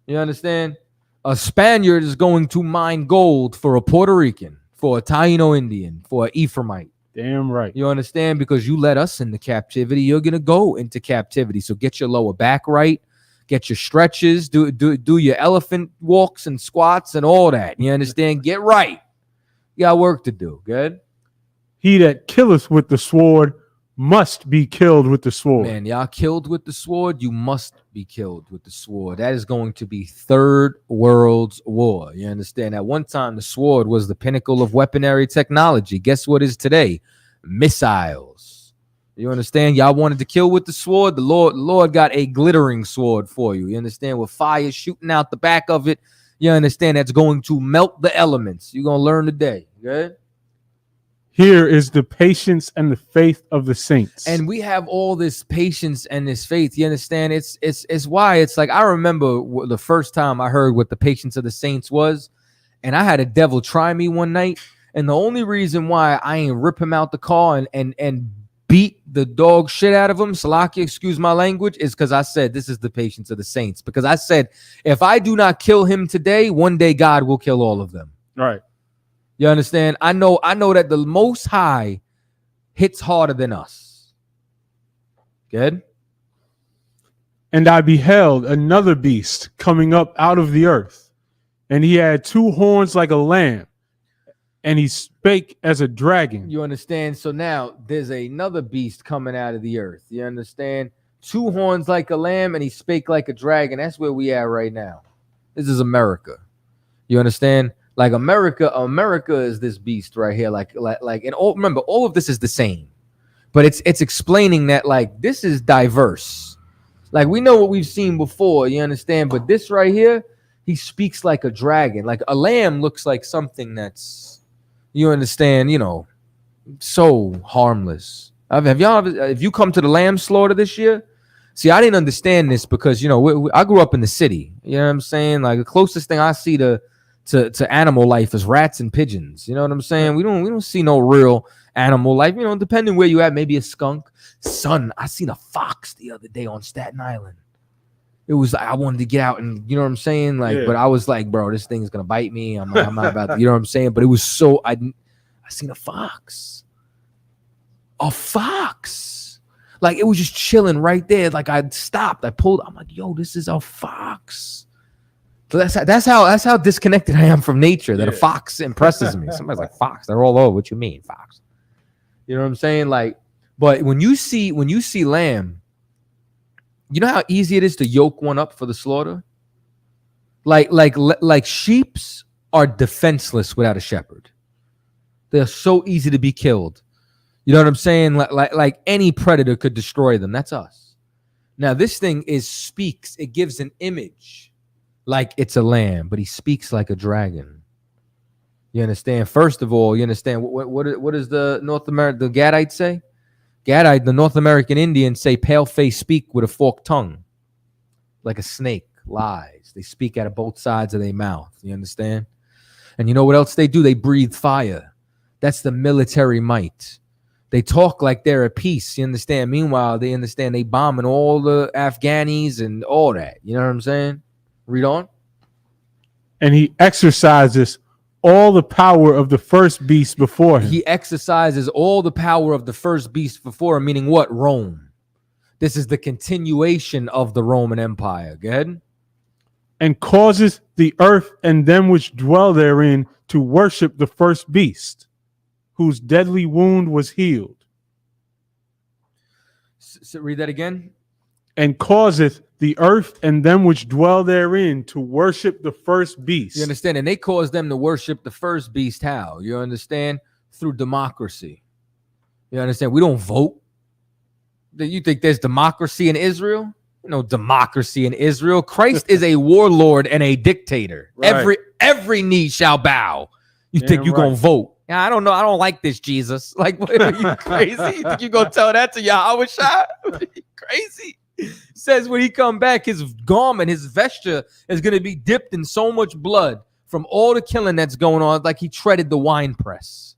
You understand? A Spaniard is going to mine gold for a Puerto Rican, for a Taino Indian, for an Ephraimite. Damn right. You understand? Because you let us into captivity, you're gonna go into captivity. So get your lower back right, get your stretches, do your elephant walks and squats and all that. You understand? Get right. You got work to do. Good. He that killeth with the sword must be killed with the sword. Man, y'all killed with the sword, you must be killed with the sword. That is going to be Third World War. You understand? At one time, the sword was the pinnacle of weaponry technology. Guess what is today? Missiles. You understand? Y'all wanted to kill with the sword. The Lord got a glittering sword for you. You understand? With fire shooting out the back of it. You understand? That's going to melt the elements. You're going to learn today. Good? Here is the patience and the faith of the saints. And we have all this patience and this faith. You understand? It's why it's like, I remember the first time I heard what the patience of the saints was, and I had a devil try me one night. And the only reason why I ain't rip him out the car and beat the dog shit out of him, Salaki, excuse my language, is because I said this is the patience of the saints. Because I said, if I do not kill him today, one day God will kill all of them. Right. You understand? I know that the Most High hits harder than us. Good? And I beheld another beast coming up out of the earth, and he had two horns like a lamb, and he spake as a dragon. You understand? So now there's another beast coming out of the earth. You understand? Two horns like a lamb, and he spake like a dragon. That's where we are right now. This is America. You understand? Like America is this beast right here. Like, and remember, all of this is the same, but it's explaining that like this is diverse. Like we know what we've seen before, you understand? But this right here, he speaks like a dragon. Like a lamb looks like something that's, you understand, you know, so harmless. Have y'all, if you come to the lamb slaughter this year? See, I didn't understand this because, you know, I grew up in the city. You know what I'm saying? Like the closest thing I see to animal life is rats and pigeons. You know what I'm saying? We don't see no real animal life. You know, depending where you at, maybe a skunk. Son, I seen a fox the other day on Staten Island. It was like I wanted to get out and, you know what I'm saying? Like, yeah. But I was like, bro, this thing is gonna bite me. I'm not about to, you know what I'm saying? But it was so I seen a fox. A fox. Like it was just chilling right there. Like I stopped. I pulled. I'm like, yo, this is a fox. So that's how disconnected I am from nature, that a fox impresses me. Somebody's like, fox, they're all over. What you mean, fox? You know what I'm saying? Like, but when you see lamb, you know how easy it is to yoke one up for the slaughter? Like sheeps are defenseless without a shepherd. They're so easy to be killed. You know what I'm saying? Like any predator could destroy them. That's us. Now this thing speaks. It gives an image. Like it's a lamb, but he speaks like a dragon. You understand? First of all, you understand what does the Gadites say? The North American Indians say pale face speak with a forked tongue. Like a snake, lies. They speak out of both sides of their mouth. You understand? And you know what else they do? They breathe fire. That's the military might. They talk like they're at peace. You understand? Meanwhile, they understand they bombing all the Afghanis and all that. You know what I'm saying? Read on. And he exercises all the power of the first beast before him. He exercises all the power of the first beast before him, meaning what? Rome. This is the continuation of the Roman Empire. Go ahead. And causes the earth and them which dwell therein to worship the first beast, whose deadly wound was healed. So read that again. And causeth the earth and them which dwell therein to worship the first beast. You understand? And they caused them to worship the first beast. How? You understand? Through democracy. You understand? We don't vote. You think there's democracy in Israel? No democracy in Israel. Christ is a warlord and a dictator. Right. Every knee shall bow. You Damn think you're right. gonna vote? Yeah, I don't know. I don't like this Jesus. Like, what, are you crazy? You think you're gonna tell that to Yahweh Shai? Crazy. Says when he come back, his garment, his vesture is gonna be dipped in so much blood from all the killing that's going on, like he treaded the wine press.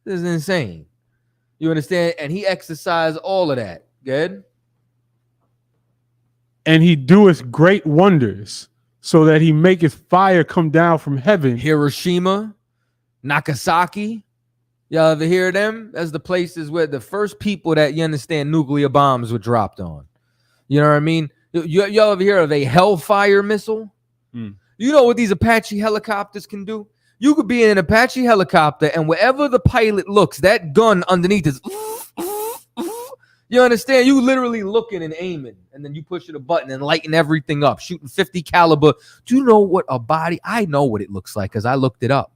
This is insane. You understand? And he exercised all of that. Good. And he doeth great wonders, so that he maketh fire come down from heaven. Hiroshima, Nagasaki. Y'all ever hear of them? That's the places where the first people that, you understand, nuclear bombs were dropped on. You know what I mean? Y'all ever hear of a Hellfire missile? You know what these Apache helicopters can do? You could be in an Apache helicopter, and wherever the pilot looks, that gun underneath is... You understand? You literally looking and aiming, and then you push a button and lighten everything up, shooting 50 caliber. Do you know what a body? I know what it looks like because I looked it up.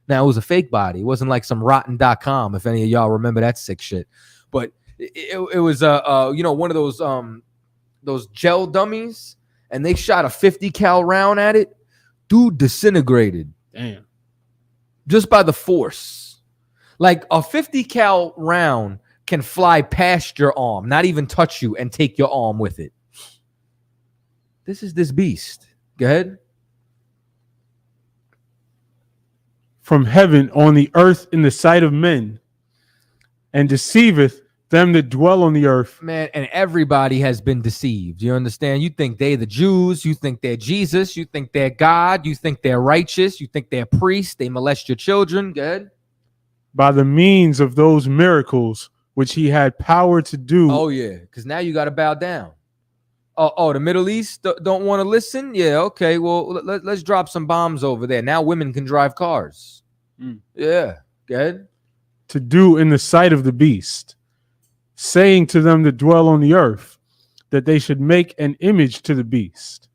Now, it was a fake body. It wasn't like some rotten.com, if any of y'all remember that sick shit. But it was one of those gel dummies, and they shot a 50 cal round at it. Dude disintegrated. Damn. Just by the force. Like a 50 cal round can fly past your arm, not even touch you, and take your arm with it. This is this beast. Go ahead. From heaven on the earth in the sight of men, and deceiveth them that dwell on the earth. Man, and everybody has been deceived. You understand? You think they're the Jews. You think they're Jesus. You think they're God. You think they're righteous. You think they're priests. They molest your children. Good. By the means of those miracles which he had power to do. Oh, yeah, because now you got to bow down. Oh, the Middle East don't want to listen? Yeah, okay, well, let's drop some bombs over there. Now women can drive cars. Yeah, good. To do in the sight of the beast, saying to them that dwell on the earth, that they should make an image to the beast,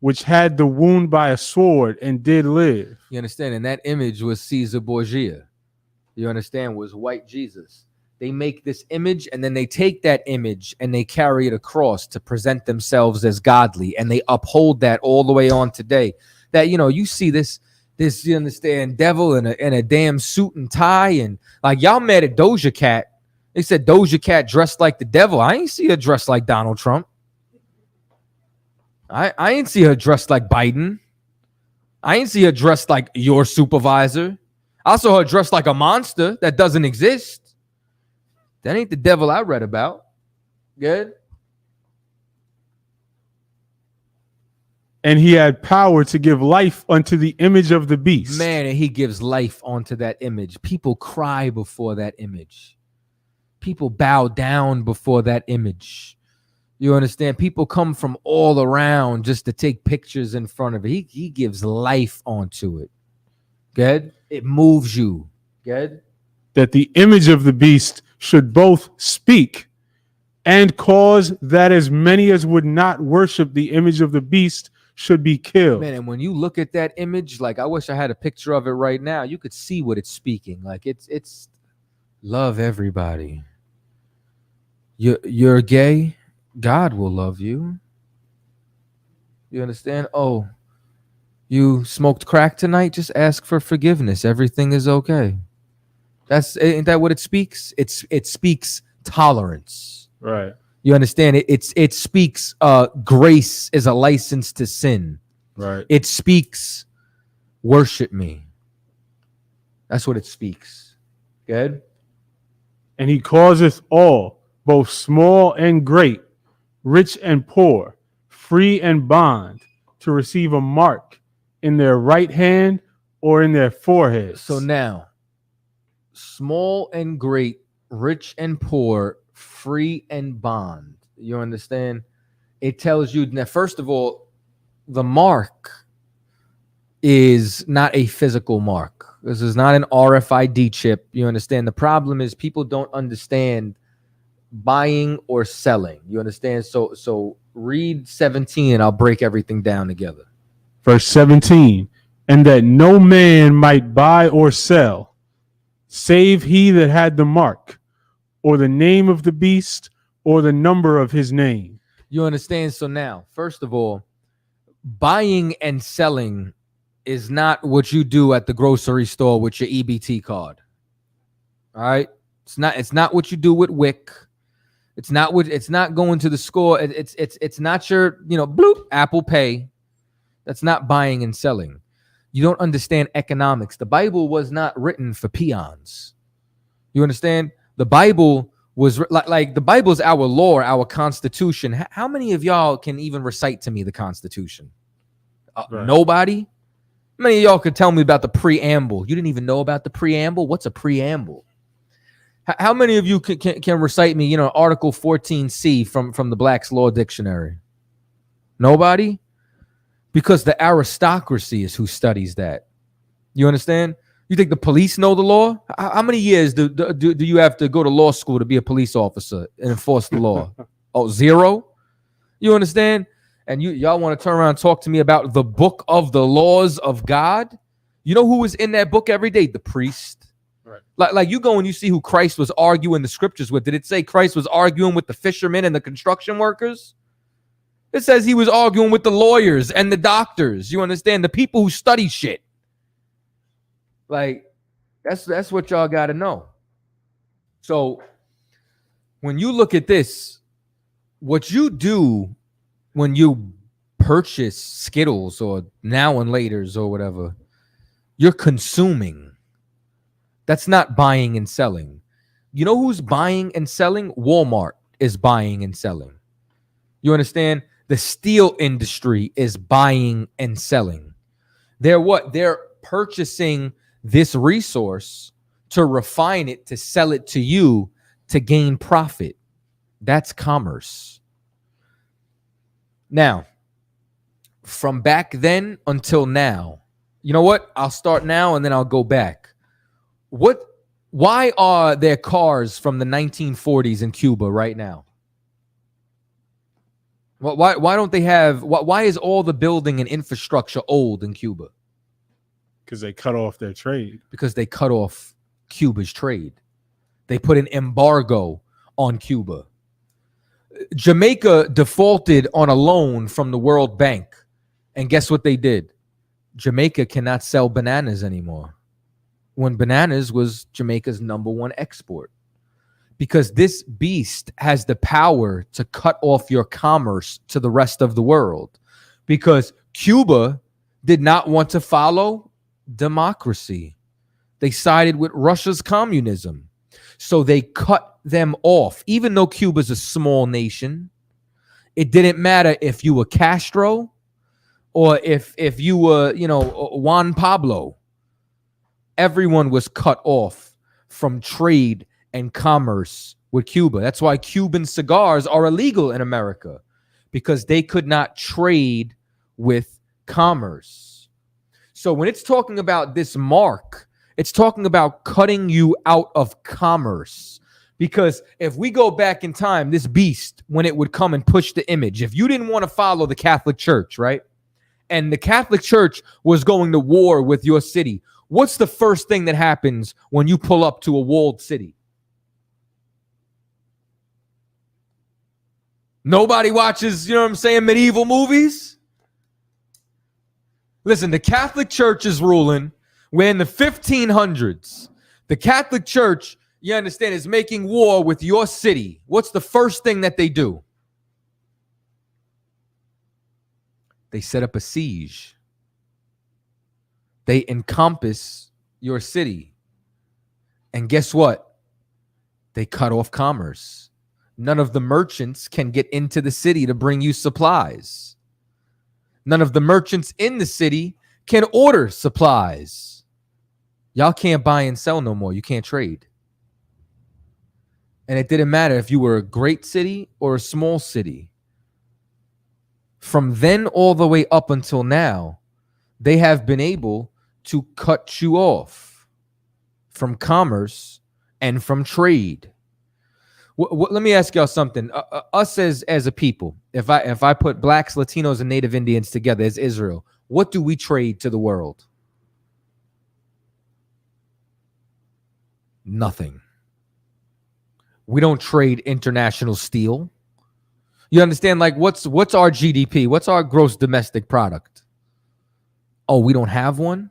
which had the wound by a sword and did live. You understand? And that image was Caesar Borgia. You understand? Was white Jesus. They make this image, and then they take that image and they carry it across to present themselves as godly, and they uphold that all the way on today. That, you know, you see this, you understand, devil in a damn suit and tie, and like y'all mad at Doja Cat. They said Doja Cat dressed like the devil. I ain't see her dressed like Donald Trump. I ain't see her dressed like Biden. I ain't see her dressed like your supervisor. I saw her dressed like a monster that doesn't exist. That ain't the devil I read about. Good. And he had power to give life unto the image of the beast. Man, and he gives life onto that image. People cry before that image. People bow down before that image. You understand? People come from all around just to take pictures in front of it. He gives life onto it. Good. It moves you. Good. That the image of the beast should both speak and cause that as many as would not worship the image of the beast should be killed. Man, and when you look at that image, like I wish I had a picture of it right now, you could see what it's speaking. Like it's love everybody. You're gay, God will love you. You understand? Oh, you smoked crack tonight? Just ask for forgiveness. Everything is okay. Ain't that what it speaks? It speaks tolerance. Right. You understand? It speaks grace is a license to sin. Right. It speaks worship me. That's what it speaks. Good. And he causeth all, both small and great, rich and poor, free and bond, to receive a mark in their right hand or in their foreheads. So now, small and great, rich and poor, free and bond. You understand? It tells you that, first of all, the mark is not a physical mark. This is not an RFID chip. You understand? The problem is people don't understand buying or selling. You understand? So read 17 and I'll break everything down together. Verse 17, and that no man might buy or sell, save he that had the mark, or the name of the beast, or the number of his name. You understand? So now, first of all, buying and selling is not what you do at the grocery store with your EBT card. All right? It's not what you do with WIC. It's not going to the store. It's not your, bloop, Apple Pay. That's not buying and selling. You don't understand economics. The Bible was not written for peons. You understand? The Bible was like the Bible's our law, our constitution. How many of y'all can even recite to me the Constitution? Right. Nobody? How many of y'all could tell me about the preamble? You didn't even know about the preamble? What's a preamble? How many of you can recite me, Article 14C from the Black's Law Dictionary? Nobody? Because the aristocracy is who studies that. You understand? You think the police know the law? How many years do you have to go to law school to be a police officer and enforce the law? Oh, 0? You understand? And y'all want to turn around and talk to me about the book of the laws of God? You know who was in that book every day? The priest. Right. Like you go and you see who Christ was arguing the scriptures with. Did it say Christ was arguing with the fishermen and the construction workers? It says he was arguing with the lawyers and the doctors. You understand? The people who study shit. Like, that's what y'all got to know. So when you look at this, what you do when you purchase Skittles or Now and Laters or whatever, you're consuming. That's not buying and selling. You know who's buying and selling? Walmart is buying and selling. You understand? The steel industry is buying and selling. They're what? They're purchasing this resource to refine it, to sell it to you, to gain profit. That's commerce. Now, from back then until now, you know what? I'll start now and then I'll go back. Why are there cars from the 1940s in Cuba right now? Why don't they have, why is all the building and infrastructure old in Cuba? Because they cut off their trade. Because they cut off Cuba's trade. They put an embargo on Cuba. Jamaica defaulted on a loan from the World Bank. And guess what they did? Jamaica cannot sell bananas anymore. When bananas was Jamaica's #1 export. Because this beast has the power to cut off your commerce to the rest of the world. Because Cuba did not want to follow democracy. They sided with Russia's communism. So they cut them off. Even though Cuba's a small nation, it didn't matter if you were Castro or if you were, Juan Pablo. Everyone was cut off from trade and commerce with Cuba. That's why Cuban cigars are illegal in America, because they could not trade with commerce. So when it's talking about this mark, it's talking about cutting you out of commerce. Because if we go back in time, this beast, when it would come and push the image, if you didn't want to follow the Catholic Church, right? And the Catholic Church was going to war with your city, what's the first thing that happens when you pull up to a walled city? Nobody watches, medieval movies? Listen, the Catholic Church is ruling. We're in the 1500s. The Catholic Church, you understand, is making war with your city. What's the first thing that they do? They set up a siege. They encompass your city. And guess what? They cut off commerce. None of the merchants can get into the city to bring you supplies. None of the merchants in the city can order supplies. Y'all can't buy and sell no more. You can't trade. And it didn't matter if you were a great city or a small city. From then all the way up until now, they have been able to cut you off from commerce and from trade. Let me ask y'all something. Us as a people, if I put blacks, Latinos, and Native Indians together as Israel, what do we trade to the world? Nothing. We don't trade international steel. You understand? Like, what's our GDP? What's our gross domestic product? Oh, we don't have one?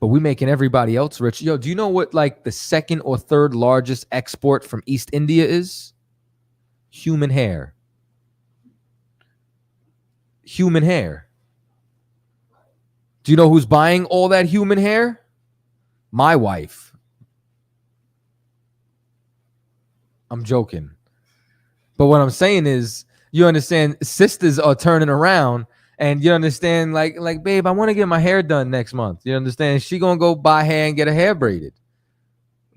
But we making everybody else rich. Yo, do you know what like the second or third largest export from East India is? Human hair. Human hair. Do you know who's buying all that human hair? My wife. I'm joking. But what I'm saying is, you understand, sisters are turning around. And you understand, like, babe, I want to get my hair done next month. You understand? She gonna go buy hair and get her hair braided.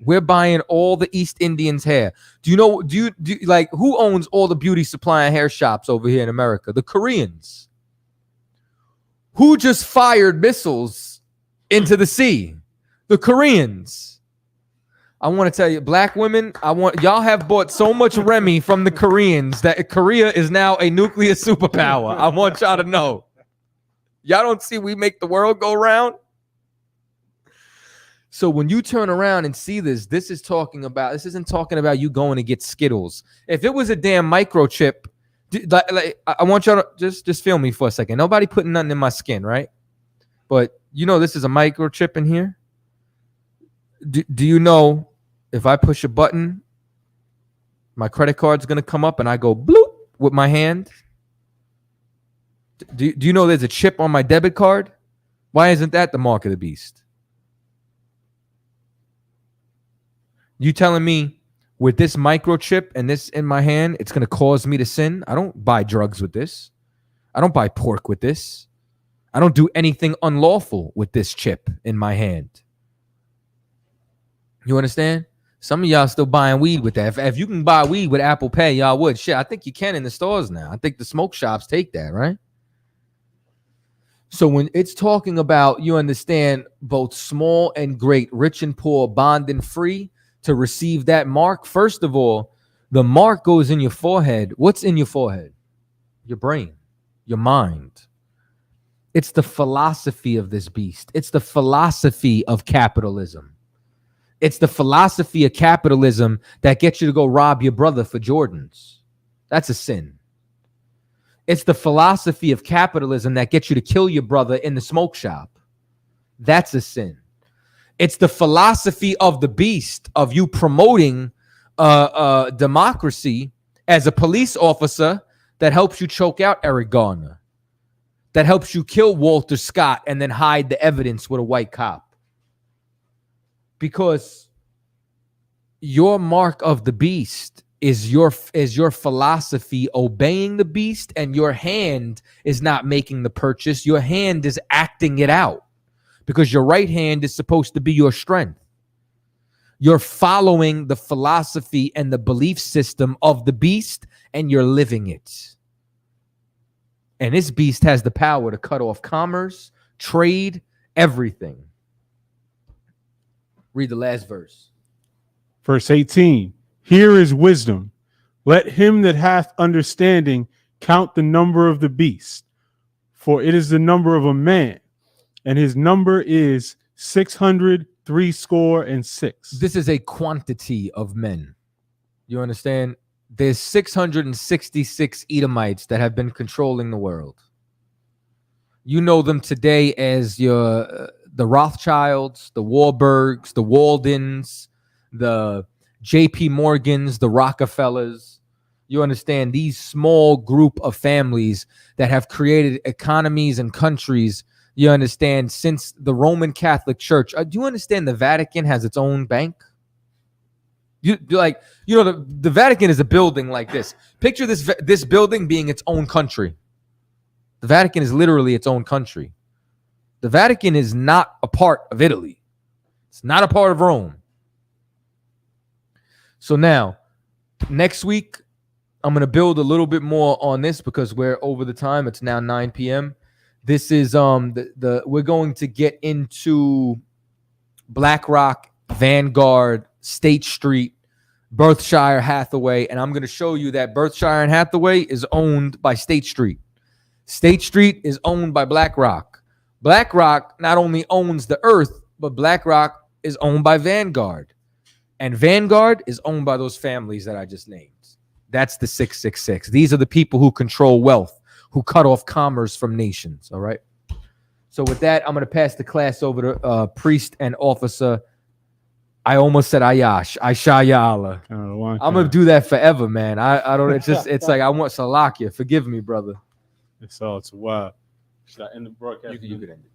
We're buying all the East Indians' hair. Do you know? Do you like who owns all the beauty supply and hair shops over here in America? The Koreans. Who just fired missiles into the sea? The Koreans. I want to tell you, black women, y'all have bought so much Remy from the Koreans that Korea is now a nuclear superpower. I want y'all to know. Y'all don't see we make the world go round? So when you turn around and see this isn't talking about you going to get Skittles. If it was a damn microchip, I want y'all to just feel me for a second. Nobody putting nothing in my skin, right? But you know this is a microchip in here. Do you know if I push a button, my credit card's going to come up and I go bloop with my hand? Do you know there's a chip on my debit card? Why isn't that the mark of the beast? You telling me with this microchip and this in my hand, it's going to cause me to sin? I don't buy drugs with this. I don't buy pork with this. I don't do anything unlawful with this chip in my hand. You understand? Some of y'all still buying weed with that. If you can buy weed with Apple Pay, y'all would. Shit, I think you can in the stores now. I think the smoke shops take that, right? So when it's talking about, you understand, both small and great, rich and poor, bond and free, to receive that mark, first of all, the mark goes in your forehead. What's in your forehead? Your brain, your mind. It's the philosophy of this beast. It's the philosophy of capitalism. It's the philosophy of capitalism that gets you to go rob your brother for Jordans. That's a sin. It's the philosophy of capitalism that gets you to kill your brother in the smoke shop. That's a sin. It's the philosophy of the beast of you promoting democracy as a police officer that helps you choke out Eric Garner, that helps you kill Walter Scott and then hide the evidence with a white cop. Because your mark of the beast is your philosophy obeying the beast, and your hand is not making the purchase. Your hand is acting it out, because your right hand is supposed to be your strength. You're following the philosophy and the belief system of the beast, and you're living it. And this beast has the power to cut off commerce, trade, everything. Read the last verse. Verse 18. Here is wisdom. Let him that hath understanding count the number of the beast, for it is the number of a man, and his number is 666. This is a quantity of men. You understand? There's 666 Edomites that have been controlling the world. You know them today as the Rothschilds, the Warburgs, the Waldens, the JP Morgans, the Rockefellers. You understand, these small group of families that have created economies and countries, you understand, since the Roman Catholic Church. Do you understand the Vatican has its own bank? The Vatican is a building like this. Picture this building being its own country. The Vatican is literally its own country. The Vatican is not a part of Italy. It's not a part of Rome. So now, next week, I'm going to build a little bit more on this because we're over the time. It's now 9 p.m. This is we're going to get into BlackRock, Vanguard, State Street, Berkshire Hathaway, and I'm going to show you that Berkshire and Hathaway is owned by State Street. State Street is owned by BlackRock. BlackRock not only owns the earth, but BlackRock is owned by Vanguard. And Vanguard is owned by those families that I just named. That's the 666. These are the people who control wealth, who cut off commerce from nations, all right? So with that, I'm going to pass the class over to priest and officer. I almost said Ayash. Aisha Allah. I'm going to do that forever, man. I don't, it's like I want Salakia. Forgive me, brother. It's all, it's wild. Should I end the broadcast? You can end it.